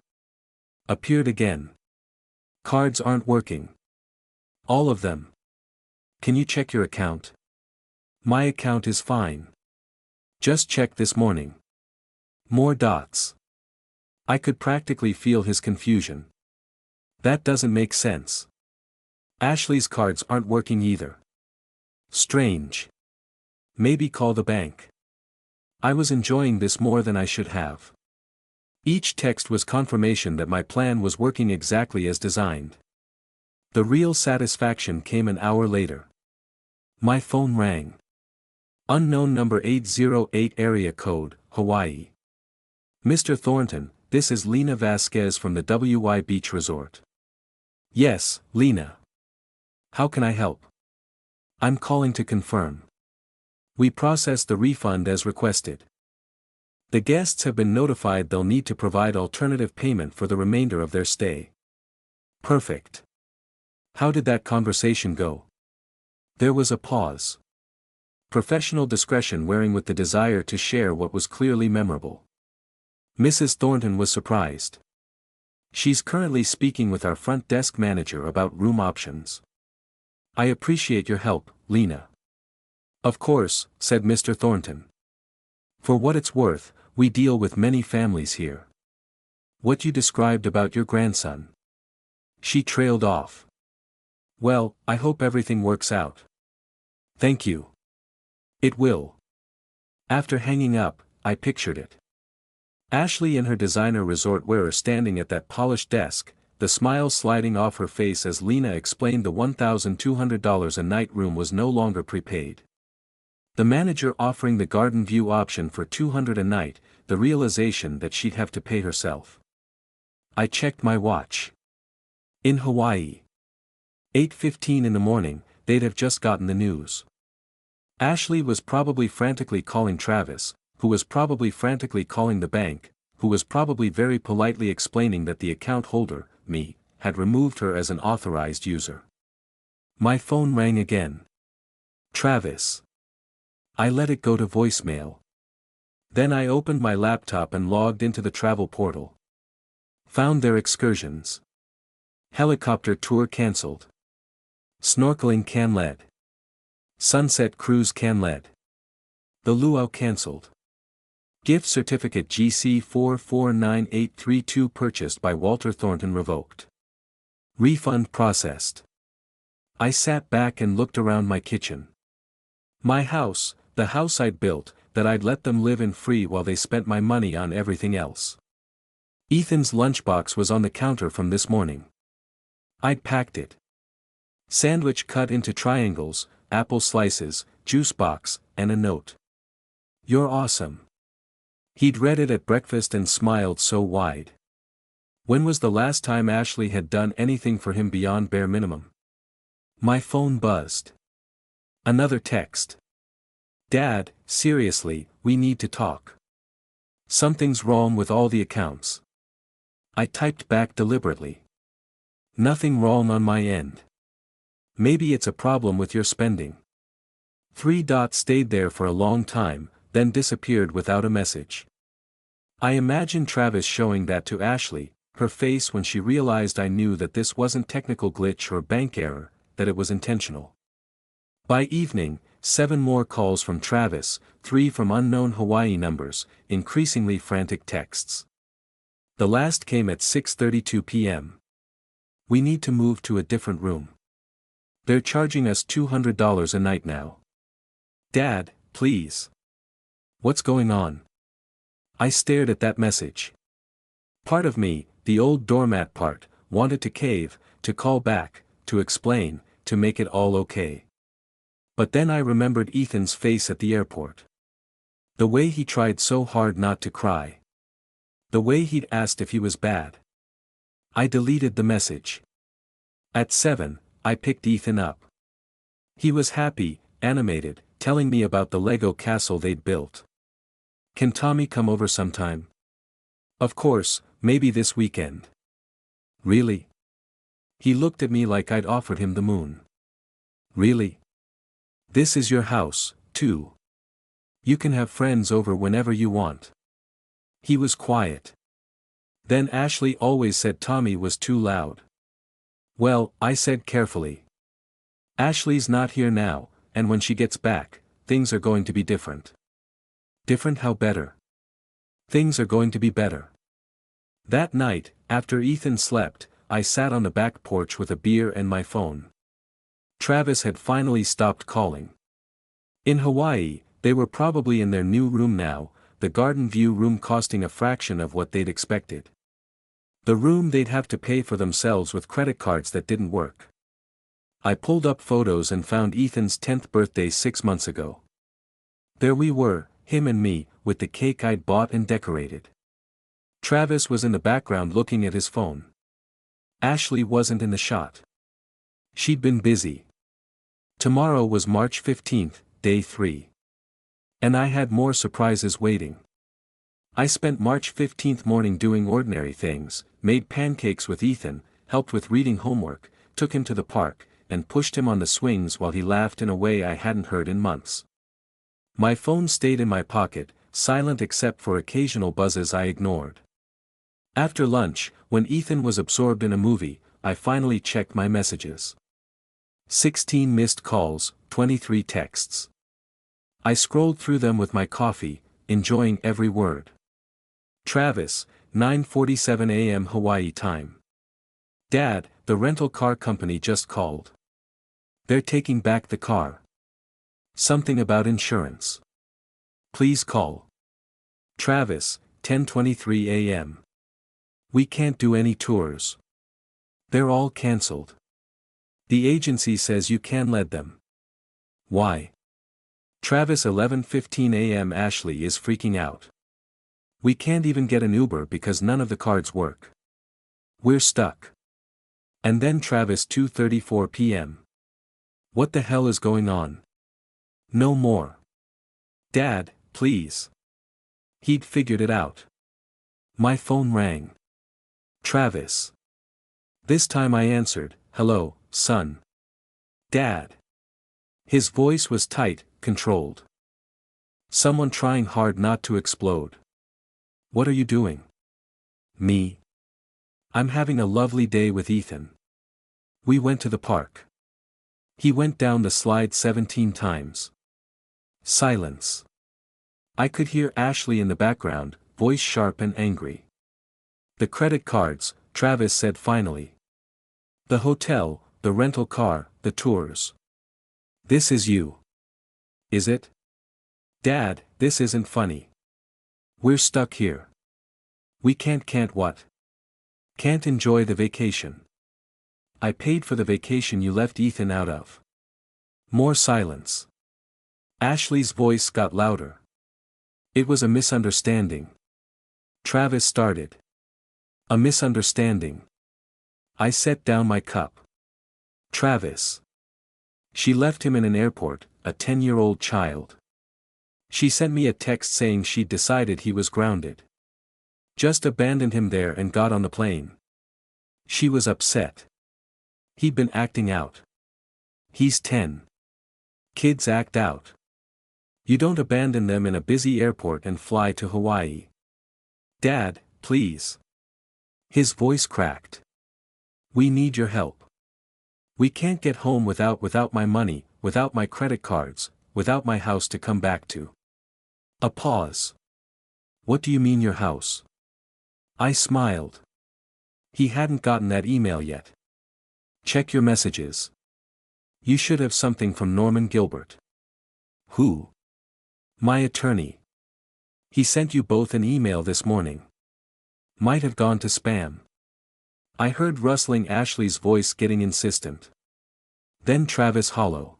Appeared again. Cards aren't working. All of them. Can you check your account? My account is fine. Just checked this morning. More dots. I could practically feel his confusion. That doesn't make sense. Ashley's cards aren't working either. Strange. Maybe call the bank. I was enjoying this more than I should have. Each text was confirmation that my plan was working exactly as designed. The real satisfaction came an hour later. My phone rang. Unknown number 808 area code, Hawaii. "Mr. Thornton, this is Lena Vasquez from the WY Beach Resort." "Yes, Lena. How can I help?" "I'm calling to confirm. We processed the refund as requested. The guests have been notified they'll need to provide alternative payment for the remainder of their stay." "Perfect. How did that conversation go?" There was a pause. Professional discretion wearing with the desire to share what was clearly memorable. Mrs. Thornton was surprised. "She's currently speaking with our front desk manager about room options." "I appreciate your help, Lena." "Of course," said Mr. Thornton. "For what it's worth, we deal with many families here. What you described about your grandson." She trailed off. "Well, I hope everything works out." "Thank you." "It will." After hanging up, I pictured it. Ashley in her designer resort wear standing at that polished desk, the smile sliding off her face as Lena explained the $1,200 a night room was no longer prepaid. The manager offering the garden view option for $200 a night, the realization that she'd have to pay herself. I checked my watch. In Hawaii. 8:15 in the morning, they'd have just gotten the news. Ashley was probably frantically calling Travis, who was probably frantically calling the bank, who was probably very politely explaining that the account holder, me, had removed her as an authorized user. My phone rang again. Travis. I let it go to voicemail. Then I opened my laptop and logged into the travel portal. Found their excursions. Helicopter tour cancelled. Snorkeling canceled. Sunset cruise canceled. The luau cancelled. Gift certificate GC 449832 purchased by Walter Thornton revoked. Refund processed. I sat back and looked around my kitchen. My house, the house I'd built, that I'd let them live in free while they spent my money on everything else. Ethan's lunchbox was on the counter from this morning. I'd packed it. Sandwich cut into triangles, apple slices, juice box, and a note. "You're awesome." He'd read it at breakfast and smiled so wide. When was the last time Ashley had done anything for him beyond bare minimum? My phone buzzed. Another text. "Dad, seriously, we need to talk. Something's wrong with all the accounts." I typed back deliberately. "Nothing wrong on my end. Maybe it's a problem with your spending." Three dots stayed there for a long time, then disappeared without a message. I imagined Travis showing that to Ashley, her face when she realized I knew that this wasn't technical glitch or bank error, that it was intentional. By evening, 7 more calls from Travis, 3 from unknown Hawaii numbers, increasingly frantic texts. The last came at 6:32 p.m. "We need to move to a different room. They're charging us $200 a night now. Dad, please. What's going on?" I stared at that message. Part of me, the old doormat part, wanted to cave, to call back, to explain, to make it all okay. But then I remembered Ethan's face at the airport. The way he tried so hard not to cry. The way he'd asked if he was bad. I deleted the message. At 7, I picked Ethan up. He was happy, animated, telling me about the Lego castle they'd built. Can Tommy come over sometime? Of course, maybe this weekend. Really? He looked at me like I'd offered him the moon. Really? This is your house, too. You can have friends over whenever you want. He was quiet. Then Ashley always said Tommy was too loud. Well, I said carefully. Ashley's not here now, and when she gets back, things are going to be different. Different how better? Things are going to be better. That night, after Ethan slept, I sat on the back porch with a beer and my phone. Travis had finally stopped calling. In Hawaii, they were probably in their new room now, the garden view room costing a fraction of what they'd expected. The room they'd have to pay for themselves with credit cards that didn't work. I pulled up photos and found Ethan's 10th birthday 6 months ago. There we were, him and me, with the cake I'd bought and decorated. Travis was in the background looking at his phone. Ashley wasn't in the shot. She'd been busy. Tomorrow was March 15th, day 3. And I had more surprises waiting. I spent March 15th morning doing ordinary things, made pancakes with Ethan, helped with reading homework, took him to the park, and pushed him on the swings while he laughed in a way I hadn't heard in months. My phone stayed in my pocket, silent except for occasional buzzes I ignored. After lunch, when Ethan was absorbed in a movie, I finally checked my messages. 16 missed calls, 23 texts. I scrolled through them with my coffee, enjoying every word. Travis, 9:47 a.m. Hawaii time. Dad, the rental car company just called. They're taking back the car. Something about insurance. Please call. Travis, 10:23 a.m. We can't do any tours. They're all cancelled. The agency says you can let them. Why? Travis, 11:15 a.m. Ashley is freaking out. We can't even get an Uber because none of the cards work. We're stuck. And then Travis, 2:34 p.m. What the hell is going on? No more. Dad, please. He'd figured it out. My phone rang. Travis. This time I answered, hello, son. Dad. His voice was tight, controlled. Someone trying hard not to explode. What are you doing? Me. I'm having a lovely day with Ethan. We went to the park. He went down the slide 17 times. Silence. I could hear Ashley in the background, voice sharp and angry. The credit cards, Travis said finally. The hotel, the rental car, the tours. This is you. Is it? Dad, this isn't funny. We're stuck here. We can't what? Can't enjoy the vacation. I paid for the vacation you left Ethan out of. More silence. Ashley's voice got louder. It was a misunderstanding. Travis started. A misunderstanding. I set down my cup. Travis. She left him in an airport, a 10-year-old child. She sent me a text saying she'd decided he was grounded. Just abandoned him there and got on the plane. She was upset. He'd been acting out. He's 10. Kids act out. You don't abandon them in a busy airport and fly to Hawaii. Dad, please. His voice cracked. We need your help. We can't get home without my money, without my credit cards, without my house to come back to. A pause. What do you mean your house? I smiled. He hadn't gotten that email yet. Check your messages. You should have something from Norman Gilbert. Who? My attorney. He sent you both an email this morning. Might have gone to spam. I heard rustling Ashley's voice getting insistent. Then Travis hollow.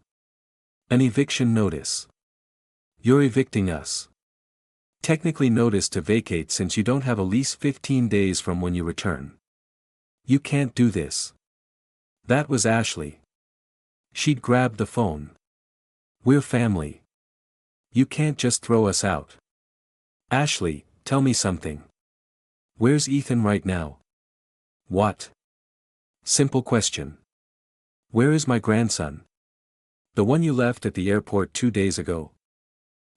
An eviction notice. You're evicting us. Technically notice to vacate since you don't have a lease 15 days from when you return. You can't do this. That was Ashley. She'd grabbed the phone. We're family. You can't just throw us out. Ashley, tell me something. Where's Ethan right now? What? Simple question. Where is my grandson? The one you left at the airport 2 days ago.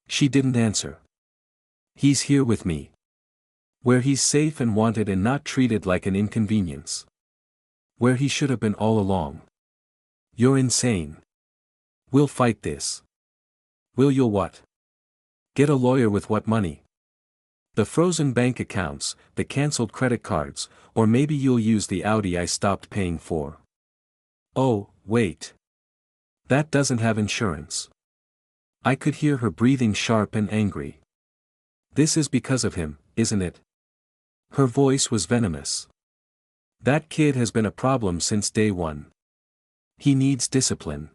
She didn't answer. He's here with me. Where he's safe and wanted and not treated like an inconvenience. Where he should have been all along. You're insane. We'll fight this. Will you what? Get a lawyer with what money? The frozen bank accounts, the cancelled credit cards, or maybe you'll use the Audi I stopped paying for. Oh, wait. That doesn't have insurance. I could hear her breathing sharp and angry. This is because of him, isn't it? Her voice was venomous. That kid has been a problem since day one. He needs discipline.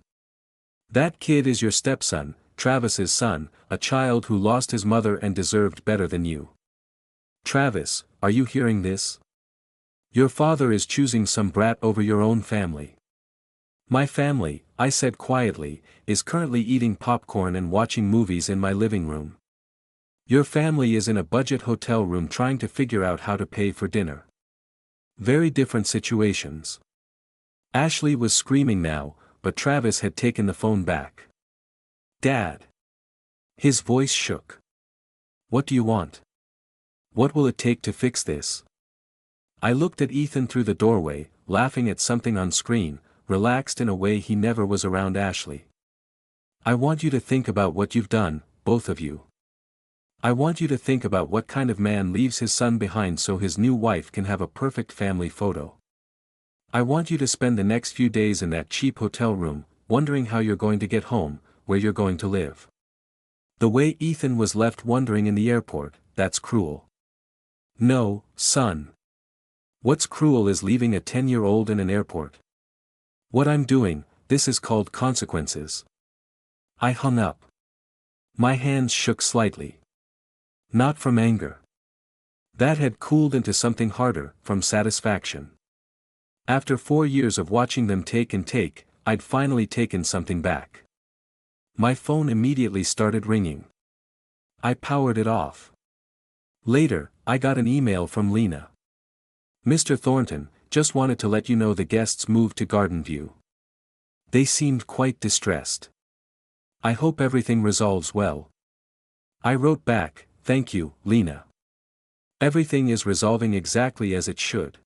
That kid is your stepson, Travis's son, a child who lost his mother and deserved better than you. Travis, are you hearing this? Your father is choosing some brat over your own family. My family, I said quietly, is currently eating popcorn and watching movies in my living room. Your family is in a budget hotel room trying to figure out how to pay for dinner. Very different situations. Ashley was screaming now, but Travis had taken the phone back. Dad. His voice shook. What do you want? What will it take to fix this? I looked at Ethan through the doorway, laughing at something on screen, relaxed in a way he never was around Ashley. I want you to think about what you've done, both of you. I want you to think about what kind of man leaves his son behind so his new wife can have a perfect family photo. I want you to spend the next few days in that cheap hotel room, wondering how you're going to get home, where you're going to live. The way Ethan was left wondering in the airport, that's cruel. No, son. What's cruel is leaving a 10-year-old in an airport. What I'm doing, this is called consequences. I hung up. My hands shook slightly. Not from anger. That had cooled into something harder, from satisfaction. After 4 years of watching them take and take, I'd finally taken something back. My phone immediately started ringing. I powered it off. Later, I got an email from Lena. Mr. Thornton, just wanted to let you know the guests moved to Garden View. They seemed quite distressed. I hope everything resolves well. I wrote back, thank you, Lena. Everything is resolving exactly as it should.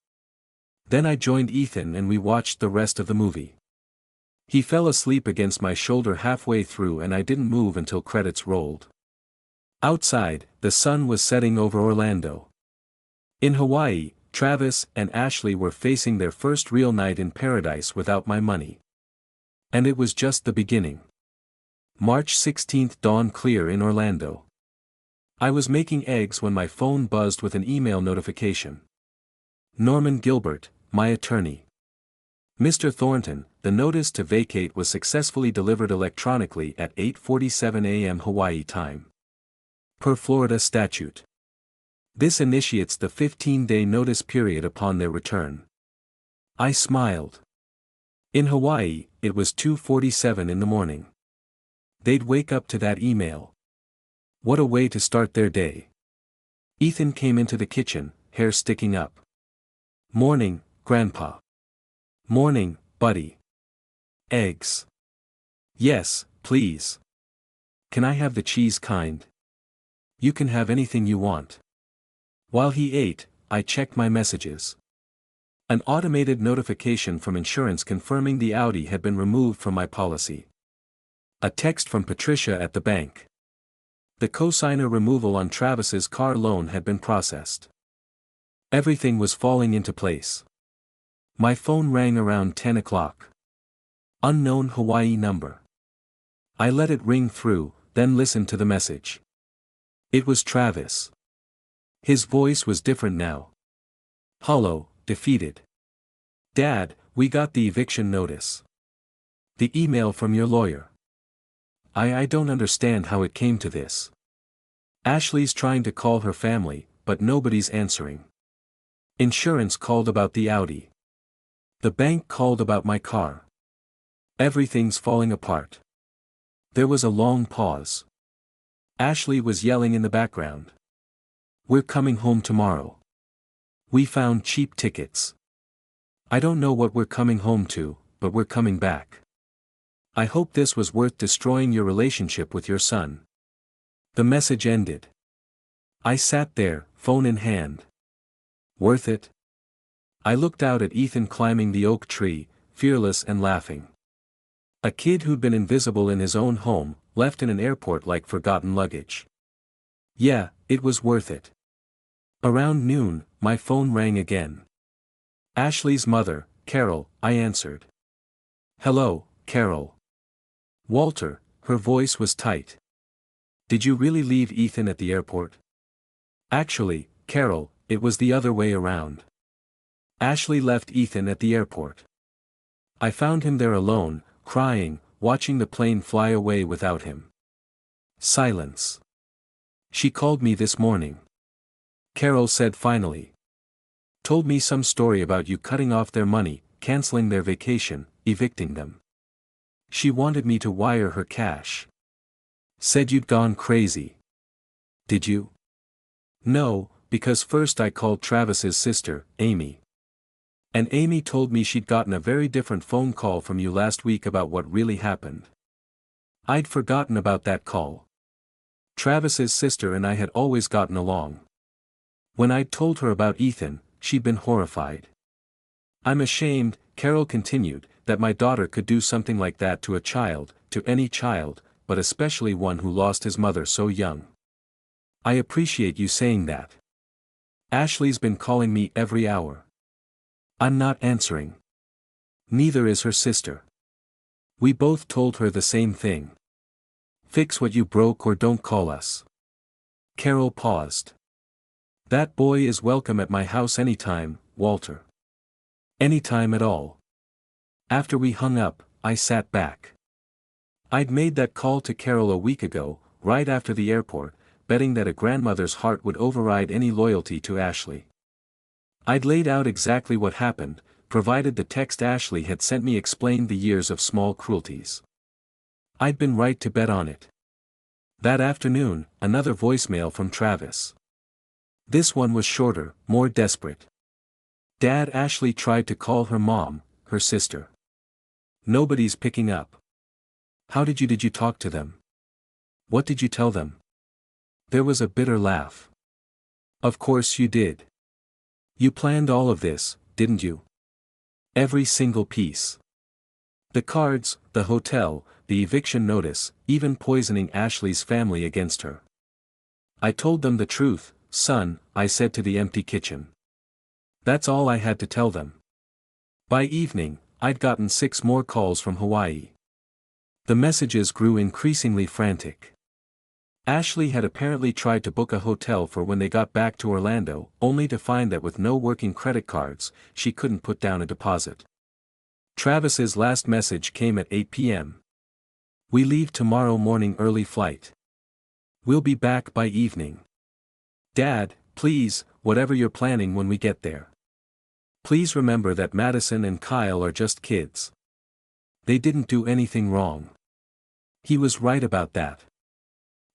Then I joined Ethan and we watched the rest of the movie. He fell asleep against my shoulder halfway through and I didn't move until credits rolled. Outside, the sun was setting over Orlando. In Hawaii, Travis and Ashley were facing their first real night in paradise without my money. And it was just the beginning. March 16th dawned clear in Orlando. I was making eggs when my phone buzzed with an email notification. Norman Gilbert, my attorney. Mr. Thornton, the notice to vacate was successfully delivered electronically at 8:47 a.m. Hawaii time. Per Florida statute. This initiates the 15-day notice period upon their return. I smiled. In Hawaii, it was 2:47 in the morning. They'd wake up to that email. What a way to start their day. Ethan came into the kitchen, hair sticking up. Morning, Grandpa. Morning, buddy. Eggs. Yes, please. Can I have the cheese kind? You can have anything you want. While he ate, I checked my messages. An automated notification from insurance confirming the Audi had been removed from my policy. A text from Patricia at the bank. The cosigner removal on Travis's car loan had been processed. Everything was falling into place. My phone rang around 10 o'clock. Unknown Hawaii number. I let it ring through, then listened to the message. It was Travis. His voice was different now. Hollow, defeated. Dad, we got the eviction notice. The email from your lawyer. I don't understand how it came to this. Ashley's trying to call her family, but nobody's answering. Insurance called about the Audi. The bank called about my car. Everything's falling apart. There was a long pause. Ashley was yelling in the background. We're coming home tomorrow. We found cheap tickets. I don't know what we're coming home to, but we're coming back. I hope this was worth destroying your relationship with your son. The message ended. I sat there, phone in hand. Worth it? I looked out at Ethan climbing the oak tree, fearless and laughing. A kid who'd been invisible in his own home, left in an airport like forgotten luggage. Yeah, it was worth it. Around noon, my phone rang again. Ashley's mother, Carol, I answered. Hello, Carol. Walter, her voice was tight. Did you really leave Ethan at the airport? Actually, Carol, it was the other way around. Ashley left Ethan at the airport. I found him there alone, crying, watching the plane fly away without him. Silence. She called me this morning. Carol said finally. Told me some story about you cutting off their money, canceling their vacation, evicting them. She wanted me to wire her cash. Said you'd gone crazy. Did you? No, because first I called Travis's sister, Amy. And Amy told me she'd gotten a very different phone call from you last week about what really happened. I'd forgotten about that call. Travis's sister and I had always gotten along. When I'd told her about Ethan, she'd been horrified. I'm ashamed, Carol continued, that my daughter could do something like that to a child, to any child, but especially one who lost his mother so young. I appreciate you saying that. Ashley's been calling me every hour. I'm not answering. Neither is her sister. We both told her the same thing. Fix what you broke or don't call us. Carol paused. That boy is welcome at my house anytime, Walter. Anytime at all. After we hung up, I sat back. I'd made that call to Carol a week ago, right after the airport, betting that a grandmother's heart would override any loyalty to Ashley. I'd laid out exactly what happened, provided the text Ashley had sent me explained the years of small cruelties. I'd been right to bet on it. That afternoon, another voicemail from Travis. This one was shorter, more desperate. Dad, Ashley tried to call her mom, her sister. Nobody's picking up. How did you talk to them? What did you tell them? There was a bitter laugh. Of course you did. You planned all of this, didn't you? Every single piece. The cards, the hotel, the eviction notice, even poisoning Ashley's family against her. I told them the truth, son, I said to the empty kitchen. That's all I had to tell them. By evening, I'd gotten 6 more calls from Hawaii. The messages grew increasingly frantic. Ashley had apparently tried to book a hotel for when they got back to Orlando, only to find that with no working credit cards, she couldn't put down a deposit. Travis's last message came at 8 p.m. We leave tomorrow morning early flight. We'll be back by evening. Dad, please, whatever you're planning when we get there. Please remember that Madison and Kyle are just kids. They didn't do anything wrong. He was right about that.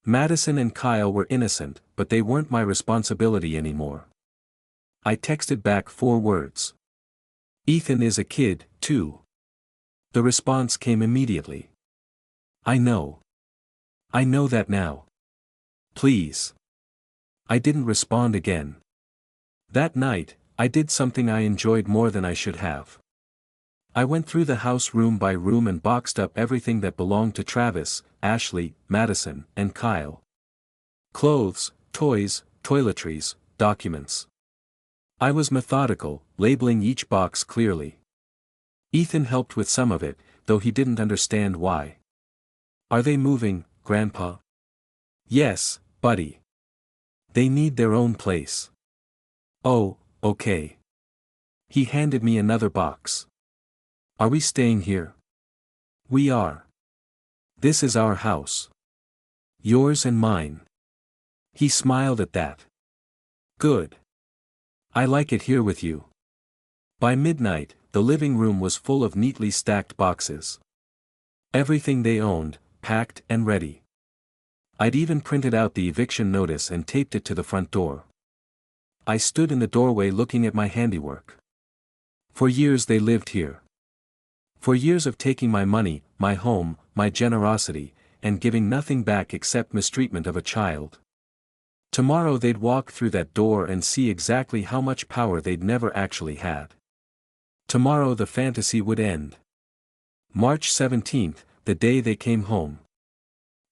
Madison and Kyle were innocent, but they weren't my responsibility anymore. I texted back 4 words. Ethan is a kid, too. The response came immediately. I know. I know that now. Please. I didn't respond again. That night, I did something I enjoyed more than I should have. I went through the house room by room and boxed up everything that belonged to Travis, Ashley, Madison, and Kyle. Clothes, toys, toiletries, documents. I was methodical, labeling each box clearly. Ethan helped with some of it, though he didn't understand why. Are they moving, Grandpa? Yes, buddy. They need their own place. Oh, okay. He handed me another box. Are we staying here? We are. This is our house. Yours and mine. He smiled at that. Good. I like it here with you. By midnight, the living room was full of neatly stacked boxes. Everything they owned, packed and ready. I'd even printed out the eviction notice and taped it to the front door. I stood in the doorway looking at my handiwork. For years they lived here. For years of taking my money, my home, my generosity, and giving nothing back except mistreatment of a child. Tomorrow they'd walk through that door and see exactly how much power they'd never actually had. Tomorrow the fantasy would end. March 17th, the day they came home.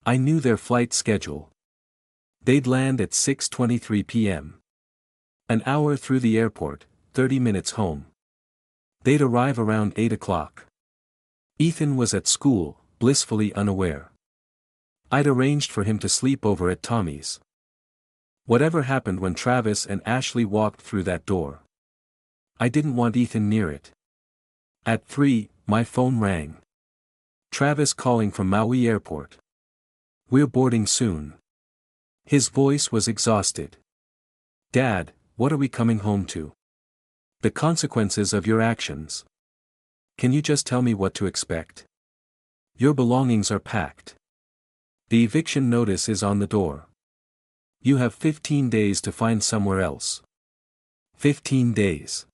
I knew their flight schedule. They'd land at 6:23 p.m. An hour through the airport, 30 minutes home. They'd arrive around 8 o'clock. Ethan was at school, blissfully unaware. I'd arranged for him to sleep over at Tommy's. Whatever happened when Travis and Ashley walked through that door? I didn't want Ethan near it. At 3, my phone rang. Travis calling from Maui Airport. "We're boarding soon." His voice was exhausted. "Dad, what are we coming home to? The consequences of your actions. Can you just tell me what to expect? Your belongings are packed. The eviction notice is on the door. You have 15 days to find somewhere else." 15 days.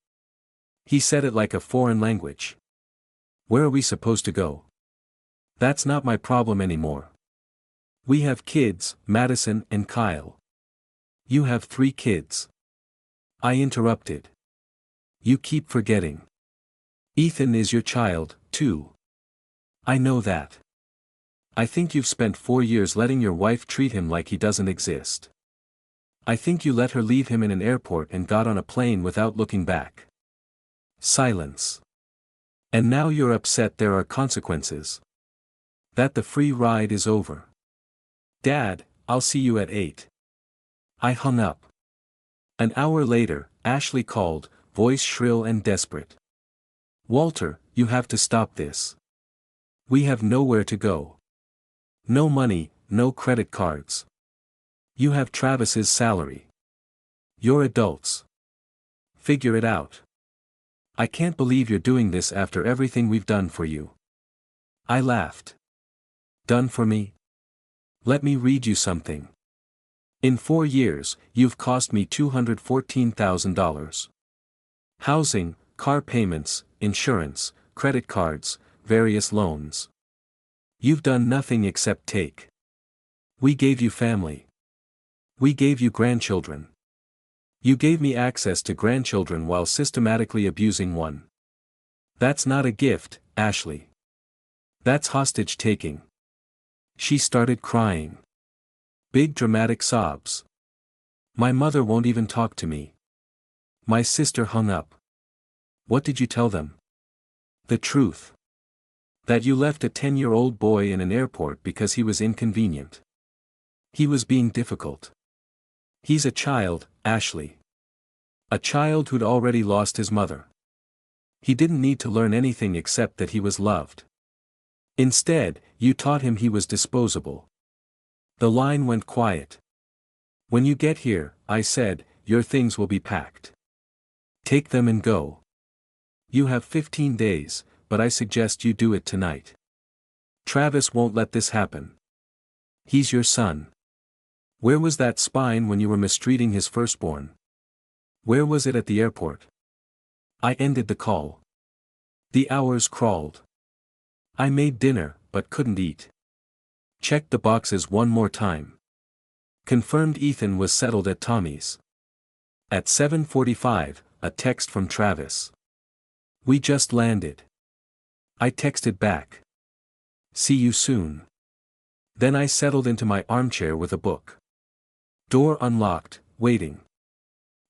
He said it like a foreign language. Where are we supposed to go? That's not my problem anymore. We have kids, Madison and Kyle. You have 3 kids. I interrupted. You keep forgetting. Ethan is your child, too. I know that. I think you've spent 4 years letting your wife treat him like he doesn't exist. I think you let her leave him in an airport and got on a plane without looking back. Silence. And now you're upset there are consequences. That the free ride is over. Dad, I'll see you at 8. I hung up. An hour later, Ashley called, voice shrill and desperate. "Walter, you have to stop this. We have nowhere to go. No money, no credit cards. You have Travis's salary. You're adults. Figure it out. I can't believe you're doing this after everything we've done for you." I laughed. Done for me? Let me read you something. In 4 years, you've cost me $214,000. Housing, car payments, insurance, credit cards, various loans. You've done nothing except take. We gave you family. We gave you grandchildren. You gave me access to grandchildren while systematically abusing one. That's not a gift, Ashley. That's hostage taking. She started crying. Big dramatic sobs. My mother won't even talk to me. My sister hung up. What did you tell them? The truth. That you left a 10-year-old boy in an airport because he was inconvenient. He was being difficult. He's a child, Ashley. A child who'd already lost his mother. He didn't need to learn anything except that he was loved. Instead, you taught him he was disposable. The line went quiet. When you get here, I said, your things will be packed. Take them and go. You have 15 days, but I suggest you do it tonight. Travis won't let this happen. He's your son. Where was that spine when you were mistreating his firstborn? Where was it at the airport? I ended the call. The hours crawled. I made dinner, but couldn't eat. Checked the boxes one more time. Confirmed Ethan was settled at Tommy's. At 7:45, a text from Travis. We just landed. I texted back. See you soon. Then I settled into my armchair with a book. Door unlocked, waiting.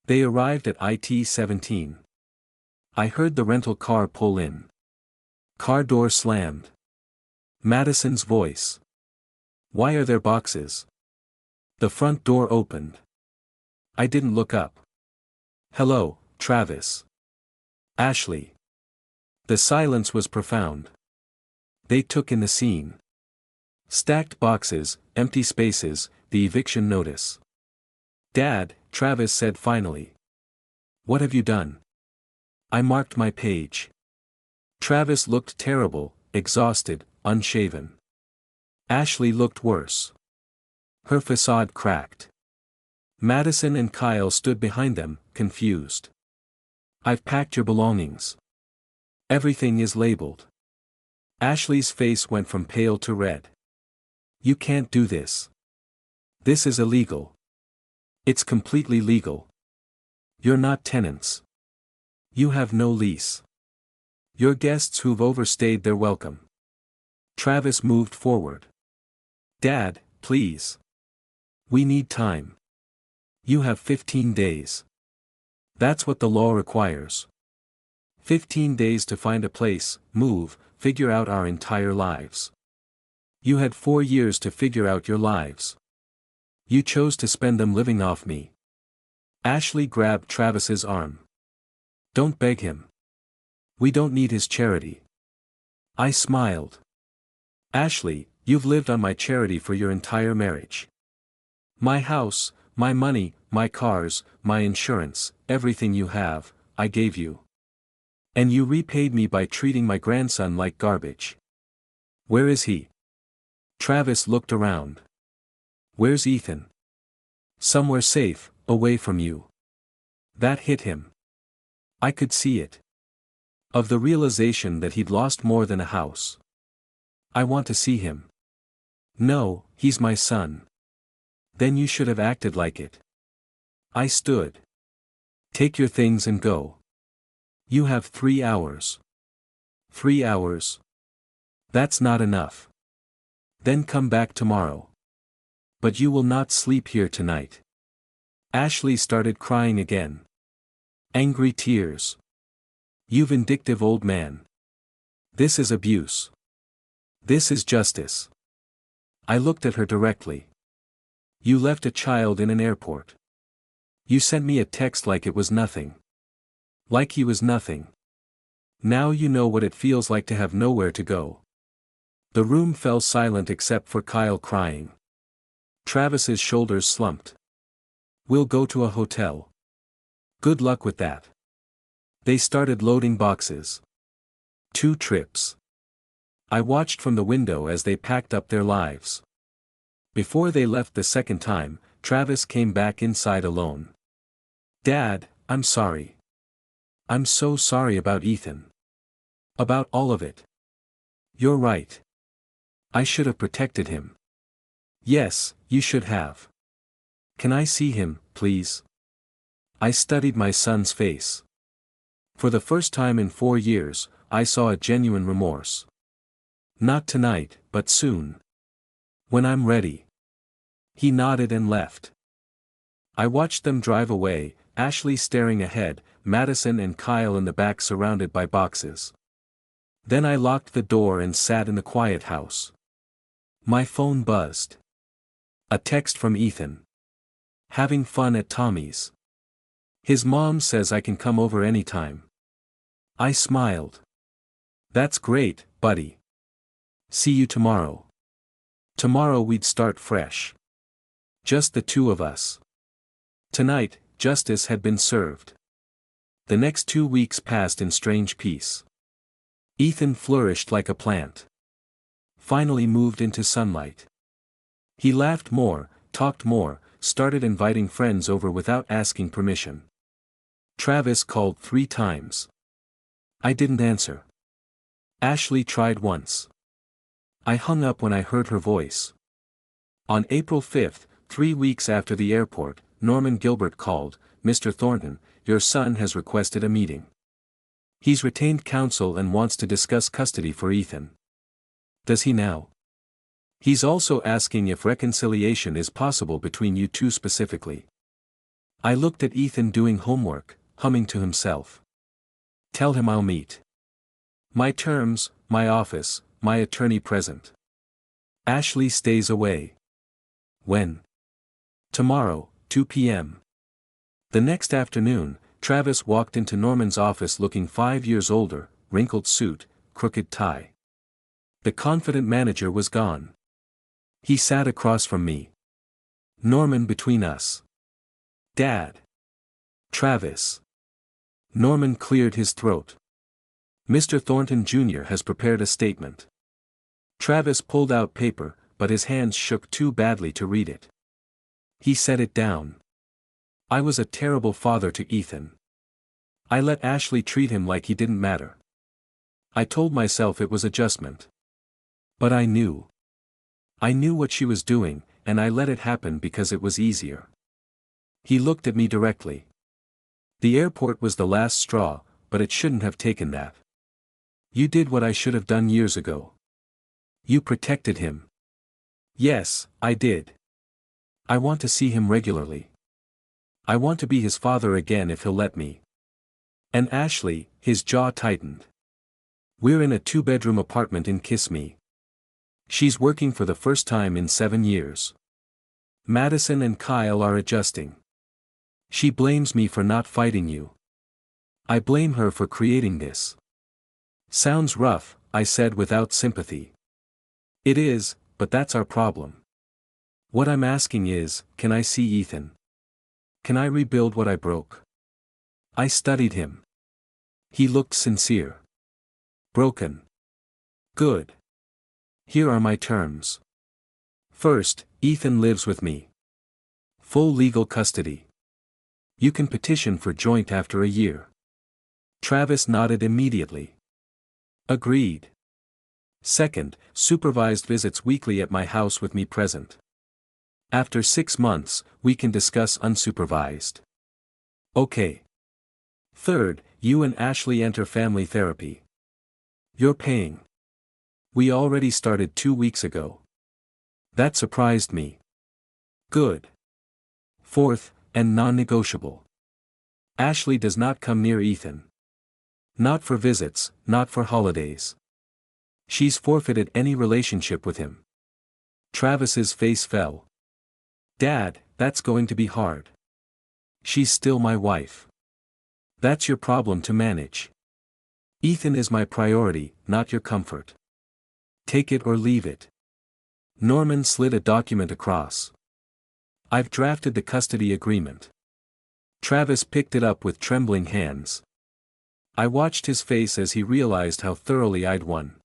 They arrived at IT-17. I heard the rental car pull in. Car door slammed. Madison's voice. Why are there boxes? The front door opened. I didn't look up. Hello, Travis. Ashley. The silence was profound. They took in the scene. Stacked boxes, empty spaces, the eviction notice. Dad, Travis said finally. What have you done? I marked my page. Travis looked terrible, exhausted, unshaven. Ashley looked worse. Her facade cracked. Madison and Kyle stood behind them, confused. "I've packed your belongings. Everything is labeled." Ashley's face went from pale to red. "You can't do this. This is illegal." "It's completely legal. You're not tenants. You have no lease. You're guests who've overstayed their welcome." Travis moved forward. "Dad, please. We need time. You have 15 days. That's what the law requires. 15 days to find a place, move, figure out our entire lives. You had 4 years to figure out your lives. You chose to spend them living off me." Ashley grabbed Travis's arm. "Don't beg him. We don't need his charity." I smiled. "Ashley, you've lived on my charity for your entire marriage. My house, my money, my cars, my insurance, everything you have, I gave you. And you repaid me by treating my grandson like garbage. Where is he?" Travis looked around. "Where's Ethan?" "Somewhere safe, away from you." That hit him. I could see it. Of the realization that he'd lost more than a house. "I want to see him." "No, he's my son." "Then you should have acted like it." I stood. "Take your things and go. You have 3 hours." 3 hours? That's not enough. "Then come back tomorrow." "But you will not sleep here tonight." Ashley started crying again. Angry tears. "You vindictive old man. This is abuse. This is justice." I looked at her directly. "You left a child in an airport. You sent me a text like it was nothing. Like he was nothing. Now you know what it feels like to have nowhere to go." The room fell silent except for Kyle crying. Travis's shoulders slumped. "We'll go to a hotel." "Good luck with that." They started loading boxes. 2 trips. I watched from the window as they packed up their lives. Before they left the second time, Travis came back inside alone. "Dad, I'm sorry. I'm so sorry about Ethan. About all of it. You're right. I should have protected him." "Yes, you should have. Can I see him, please?" I studied my son's face. For the first time in 4 years, I saw a genuine remorse. "Not tonight, but soon. When I'm ready." He nodded and left. I watched them drive away, Ashley staring ahead, Madison and Kyle in the back surrounded by boxes. Then I locked the door and sat in the quiet house. My phone buzzed. A text from Ethan. "Having fun at Tommy's. His mom says I can come over anytime." I smiled. "That's great, buddy. See you tomorrow." Tomorrow we'd start fresh. Just the 2 of us. Tonight, justice had been served. The next 2 weeks passed in strange peace. Ethan flourished like a plant. Finally moved into sunlight. He laughed more, talked more, started inviting friends over without asking permission. Travis called 3 times. I didn't answer. Ashley tried once. I hung up when I heard her voice. On April 5, 3 weeks after the airport, Norman Gilbert called. "Mr. Thornton, your son has requested a meeting. He's retained counsel and wants to discuss custody for Ethan." "Does he now?" "He's also asking if reconciliation is possible between you two specifically." I looked at Ethan doing homework, humming to himself. "Tell him I'll meet. My terms, my office, my attorney present. Ashley stays away." "When?" "Tomorrow, 2 p.m. The next afternoon, Travis walked into Norman's office looking 5 years older, wrinkled suit, crooked tie. The confident manager was gone. He sat across from me. Norman between us. "Dad." "Travis." Norman cleared his throat. Mr. Thornton Jr. has prepared a statement. Travis pulled out paper, but his hands shook too badly to read it. He set it down. I was a terrible father to Ethan. I let Ashley treat him like he didn't matter. I told myself it was adjustment. But I knew. I knew what she was doing, and I let it happen because it was easier. He looked at me directly. The airport was the last straw, but it shouldn't have taken that. You did what I should have done years ago. You protected him. Yes, I did. I want to see him regularly. I want to be his father again if he'll let me. And Ashley, his jaw tightened. We're in a 2-bedroom apartment in Kissimmee. She's working for the first time in 7 years. Madison and Kyle are adjusting. She blames me for not fighting you. I blame her for creating this. Sounds rough, I said without sympathy. It is, but that's our problem. What I'm asking is, can I see Ethan? Can I rebuild what I broke? I studied him. He looked sincere. Broken. Good. Here are my terms. First, Ethan lives with me. Full legal custody. You can petition for joint after a year. Travis nodded immediately. Agreed. Second, supervised visits weekly at my house with me present. After 6 months, we can discuss unsupervised. Okay. Third, you and Ashley enter family therapy. You're paying. We already started 2 weeks ago. That surprised me. Good. Fourth, and non-negotiable. Ashley does not come near Ethan. Not for visits, not for holidays. She's forfeited any relationship with him. Travis's face fell. Dad, that's going to be hard. She's still my wife. That's your problem to manage. Ethan is my priority, not your comfort. Take it or leave it. Norman slid a document across. I've drafted the custody agreement. Travis picked it up with trembling hands. I watched his face as he realized how thoroughly I'd won.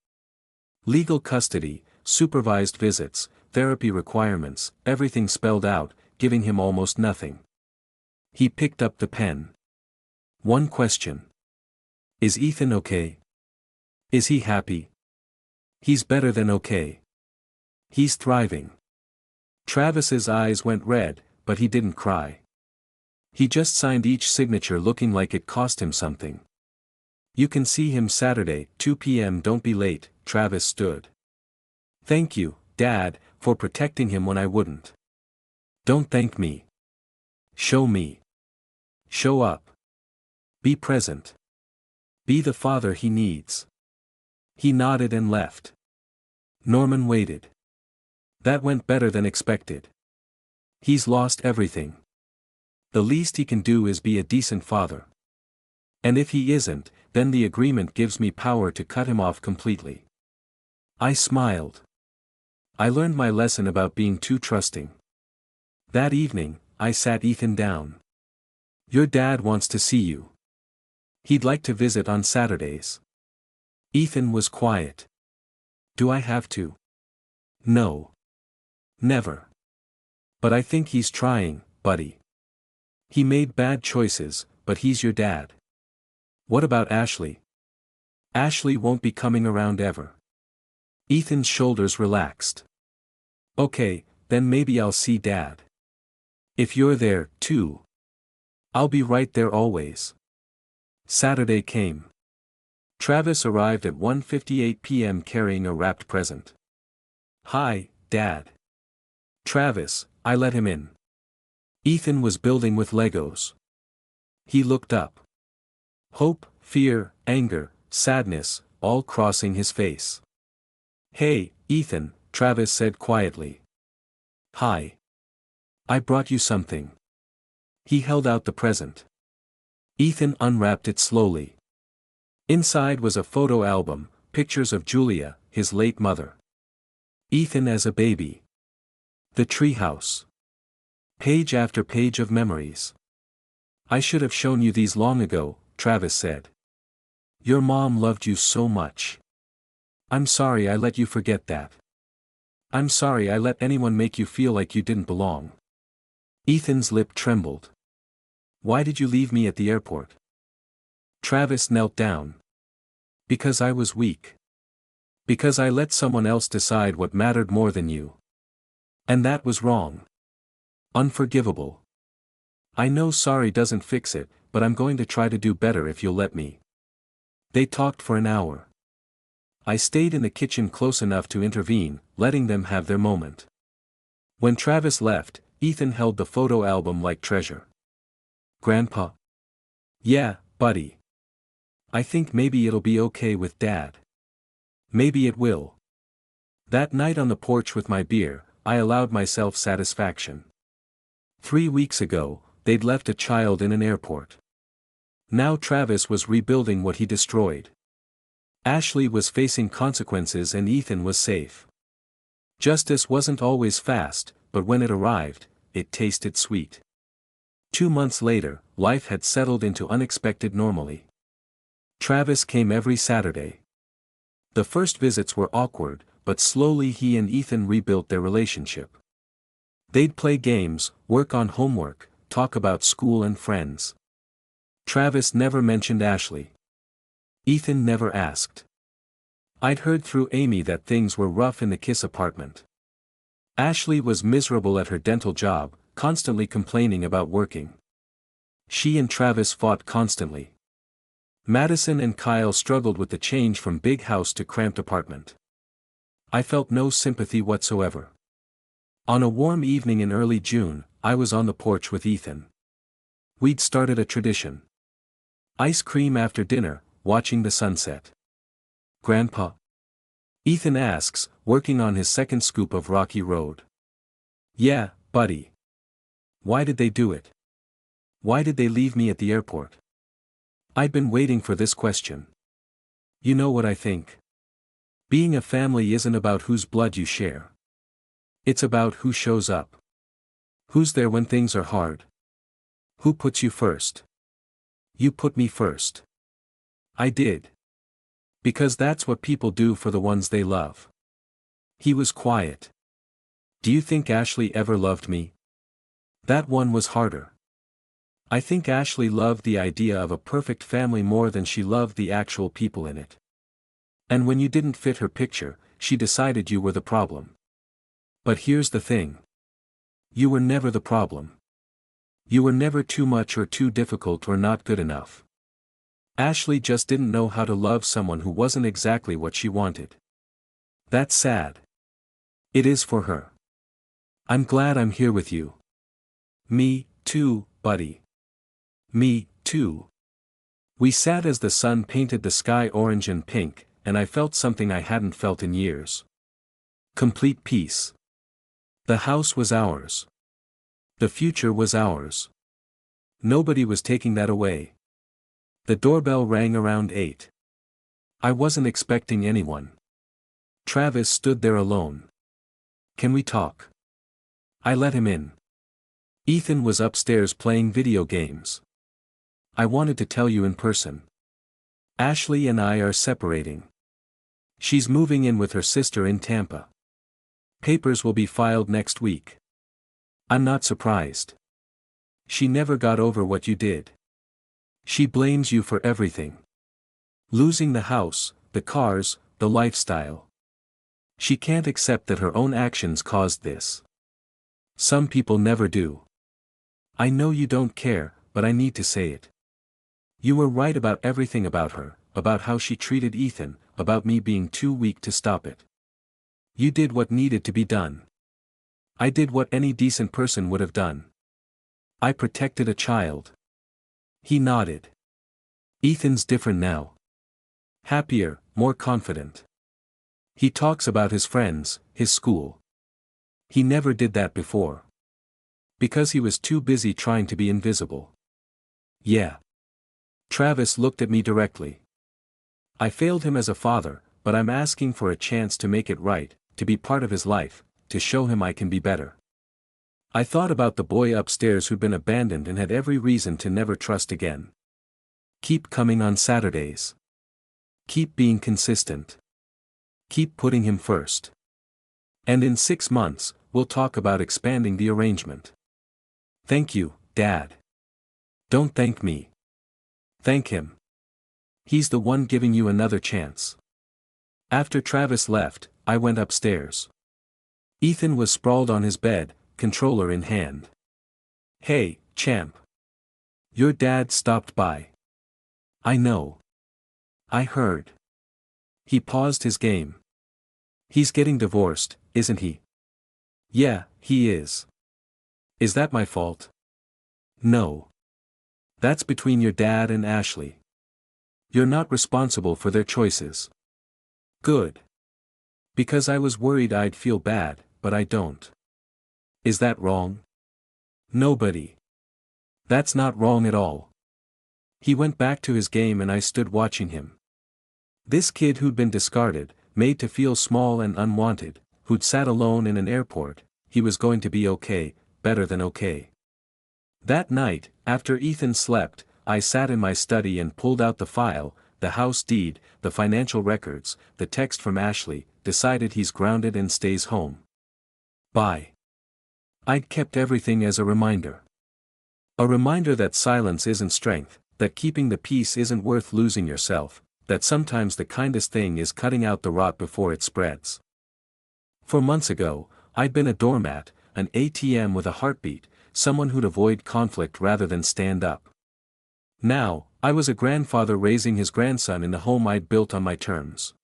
Legal custody, supervised visits, therapy requirements, everything spelled out, giving him almost nothing. He picked up the pen. One question. Is Ethan okay? Is he happy? He's better than okay. He's thriving. Travis's eyes went red, but he didn't cry. He just signed each signature looking like it cost him something. You can see him Saturday, 2 p.m. Don't be late, Travis stood. Thank you, Dad, for protecting him when I wouldn't. Don't thank me. Show me. Show up. Be present. Be the father he needs. He nodded and left. Norman waited. That went better than expected. He's lost everything. The least he can do is be a decent father. And if he isn't, then the agreement gives me power to cut him off completely. I smiled. I learned my lesson about being too trusting. That evening, I sat Ethan down. Your dad wants to see you. He'd like to visit on Saturdays. Ethan was quiet. Do I have to? No. Never. But I think he's trying, buddy. He made bad choices, but he's your dad. What about Ashley? Ashley won't be coming around ever. Ethan's shoulders relaxed. Okay, then maybe I'll see Dad. If you're there, too. I'll be right there always. Saturday came. Travis arrived at 1:58 p.m. carrying a wrapped present. Hi, Dad. Travis, I let him in. Ethan was building with Legos. He looked up. Hope, fear, anger, sadness, all crossing his face. Hey, Ethan, Travis said quietly. Hi. I brought you something. He held out the present. Ethan unwrapped it slowly. Inside was a photo album, pictures of Julia, his late mother. Ethan as a baby. The treehouse. Page after page of memories. I should have shown you these long ago, Travis said. Your mom loved you so much. I'm sorry I let you forget that. I'm sorry I let anyone make you feel like you didn't belong. Ethan's lip trembled. Why did you leave me at the airport? Travis knelt down. Because I was weak. Because I let someone else decide what mattered more than you. And that was wrong. Unforgivable. I know sorry doesn't fix it, but I'm going to try to do better if you'll let me. They talked for an hour. I stayed in the kitchen close enough to intervene, letting them have their moment. When Travis left, Ethan held the photo album like treasure. Grandpa? Yeah, buddy. I think maybe it'll be okay with Dad. Maybe it will. That night on the porch with my beer, I allowed myself satisfaction. 3 weeks ago, they'd left a child in an airport. Now Travis was rebuilding what he destroyed. Ashley was facing consequences and Ethan was safe. Justice wasn't always fast, but when it arrived, it tasted sweet. 2 months later, life had settled into unexpected normalcy. Travis came every Saturday. The first visits were awkward, but slowly he and Ethan rebuilt their relationship. They'd play games, work on homework, talk about school and friends. Travis never mentioned Ashley. Ethan never asked. I'd heard through Amy that things were rough in the Kiss apartment. Ashley was miserable at her dental job, constantly complaining about working. She and Travis fought constantly. Madison and Kyle struggled with the change from big house to cramped apartment. I felt no sympathy whatsoever. On a warm evening in early June, I was on the porch with Ethan. We'd started a tradition. Ice cream after dinner, watching the sunset. Grandpa? Ethan asks, working on his second scoop of Rocky Road. Yeah, buddy. Why did they do it? Why did they leave me at the airport? I'd been waiting for this question. You know what I think? Being a family isn't about whose blood you share. It's about who shows up. Who's there when things are hard? Who puts you first? You put me first. I did. Because that's what people do for the ones they love. He was quiet. Do you think Ashley ever loved me? That one was harder. I think Ashley loved the idea of a perfect family more than she loved the actual people in it. And when you didn't fit her picture, she decided you were the problem. But here's the thing. You were never the problem. You were never too much or too difficult or not good enough. Ashley just didn't know how to love someone who wasn't exactly what she wanted. That's sad. It is for her. I'm glad I'm here with you. Me, too, buddy. Me, too. We sat as the sun painted the sky orange and pink, and I felt something I hadn't felt in years. Complete peace. The house was ours. The future was ours. Nobody was taking that away. The doorbell rang around 8. I wasn't expecting anyone. Travis stood there alone. Can we talk? I let him in. Ethan was upstairs playing video games. I wanted to tell you in person. Ashley and I are separating. She's moving in with her sister in Tampa. Papers will be filed next week. I'm not surprised. She never got over what you did. She blames you for everything. Losing the house, the cars, the lifestyle. She can't accept that her own actions caused this. Some people never do. I know you don't care, but I need to say it. You were right about everything about her, about how she treated Ethan, about me being too weak to stop it. You did what needed to be done. I did what any decent person would have done. I protected a child. He nodded. Ethan's different now. Happier, more confident. He talks about his friends, his school. He never did that before. Because he was too busy trying to be invisible. Yeah. Travis looked at me directly. I failed him as a father, but I'm asking for a chance to make it right, to be part of his life, to show him I can be better. I thought about the boy upstairs who'd been abandoned and had every reason to never trust again. Keep coming on Saturdays. Keep being consistent. Keep putting him first. And in 6 months, we'll talk about expanding the arrangement. Thank you, Dad. Don't thank me. Thank him. He's the one giving you another chance. After Travis left, I went upstairs. Ethan was sprawled on his bed, controller in hand. Hey, champ. Your dad stopped by. I know. I heard. He paused his game. He's getting divorced, isn't he? Yeah, he is. Is that my fault? No. That's between your dad and Ashley. You're not responsible for their choices. Good. Because I was worried I'd feel bad, but I don't. Is that wrong? Nobody. That's not wrong at all. He went back to his game and I stood watching him. This kid who'd been discarded, made to feel small and unwanted, who'd sat alone in an airport, he was going to be okay, better than okay. That night, after Ethan slept, I sat in my study and pulled out the file, the house deed, the financial records, the text from Ashley, decided he's grounded and stays home. Bye. I'd kept everything as a reminder. A reminder that silence isn't strength, that keeping the peace isn't worth losing yourself, that sometimes the kindest thing is cutting out the rot before it spreads. 4 months ago, I'd been a doormat, an ATM with a heartbeat, someone who'd avoid conflict rather than stand up. Now, I was a grandfather raising his grandson in the home I'd built on my terms.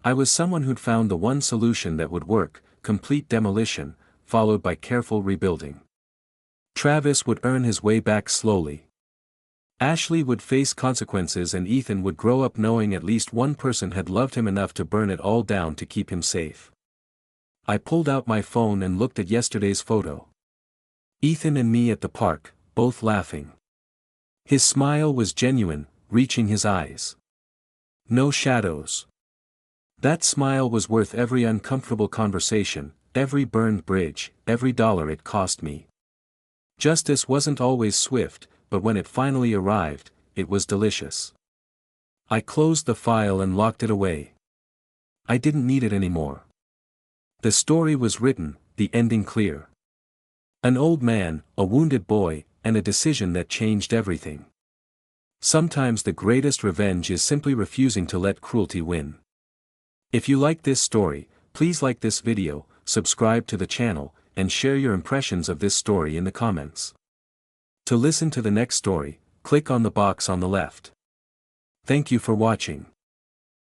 I was someone who'd found the one solution that would work, complete demolition, followed by careful rebuilding. Travis would earn his way back slowly. Ashley would face consequences and Ethan would grow up knowing at least one person had loved him enough to burn it all down to keep him safe. I pulled out my phone and looked at yesterday's photo. Ethan and me at the park, both laughing. His smile was genuine, reaching his eyes. No shadows. That smile was worth every uncomfortable conversation, every burned bridge, every dollar it cost me. Justice wasn't always swift, but when it finally arrived, it was delicious. I closed the file and locked it away. I didn't need it anymore. The story was written, the ending clear. An old man, a wounded boy, and a decision that changed everything. Sometimes the greatest revenge is simply refusing to let cruelty win. If you like this story, please like this video, subscribe to the channel, and share your impressions of this story in the comments. To listen to the next story, click on the box on the left. Thank you for watching.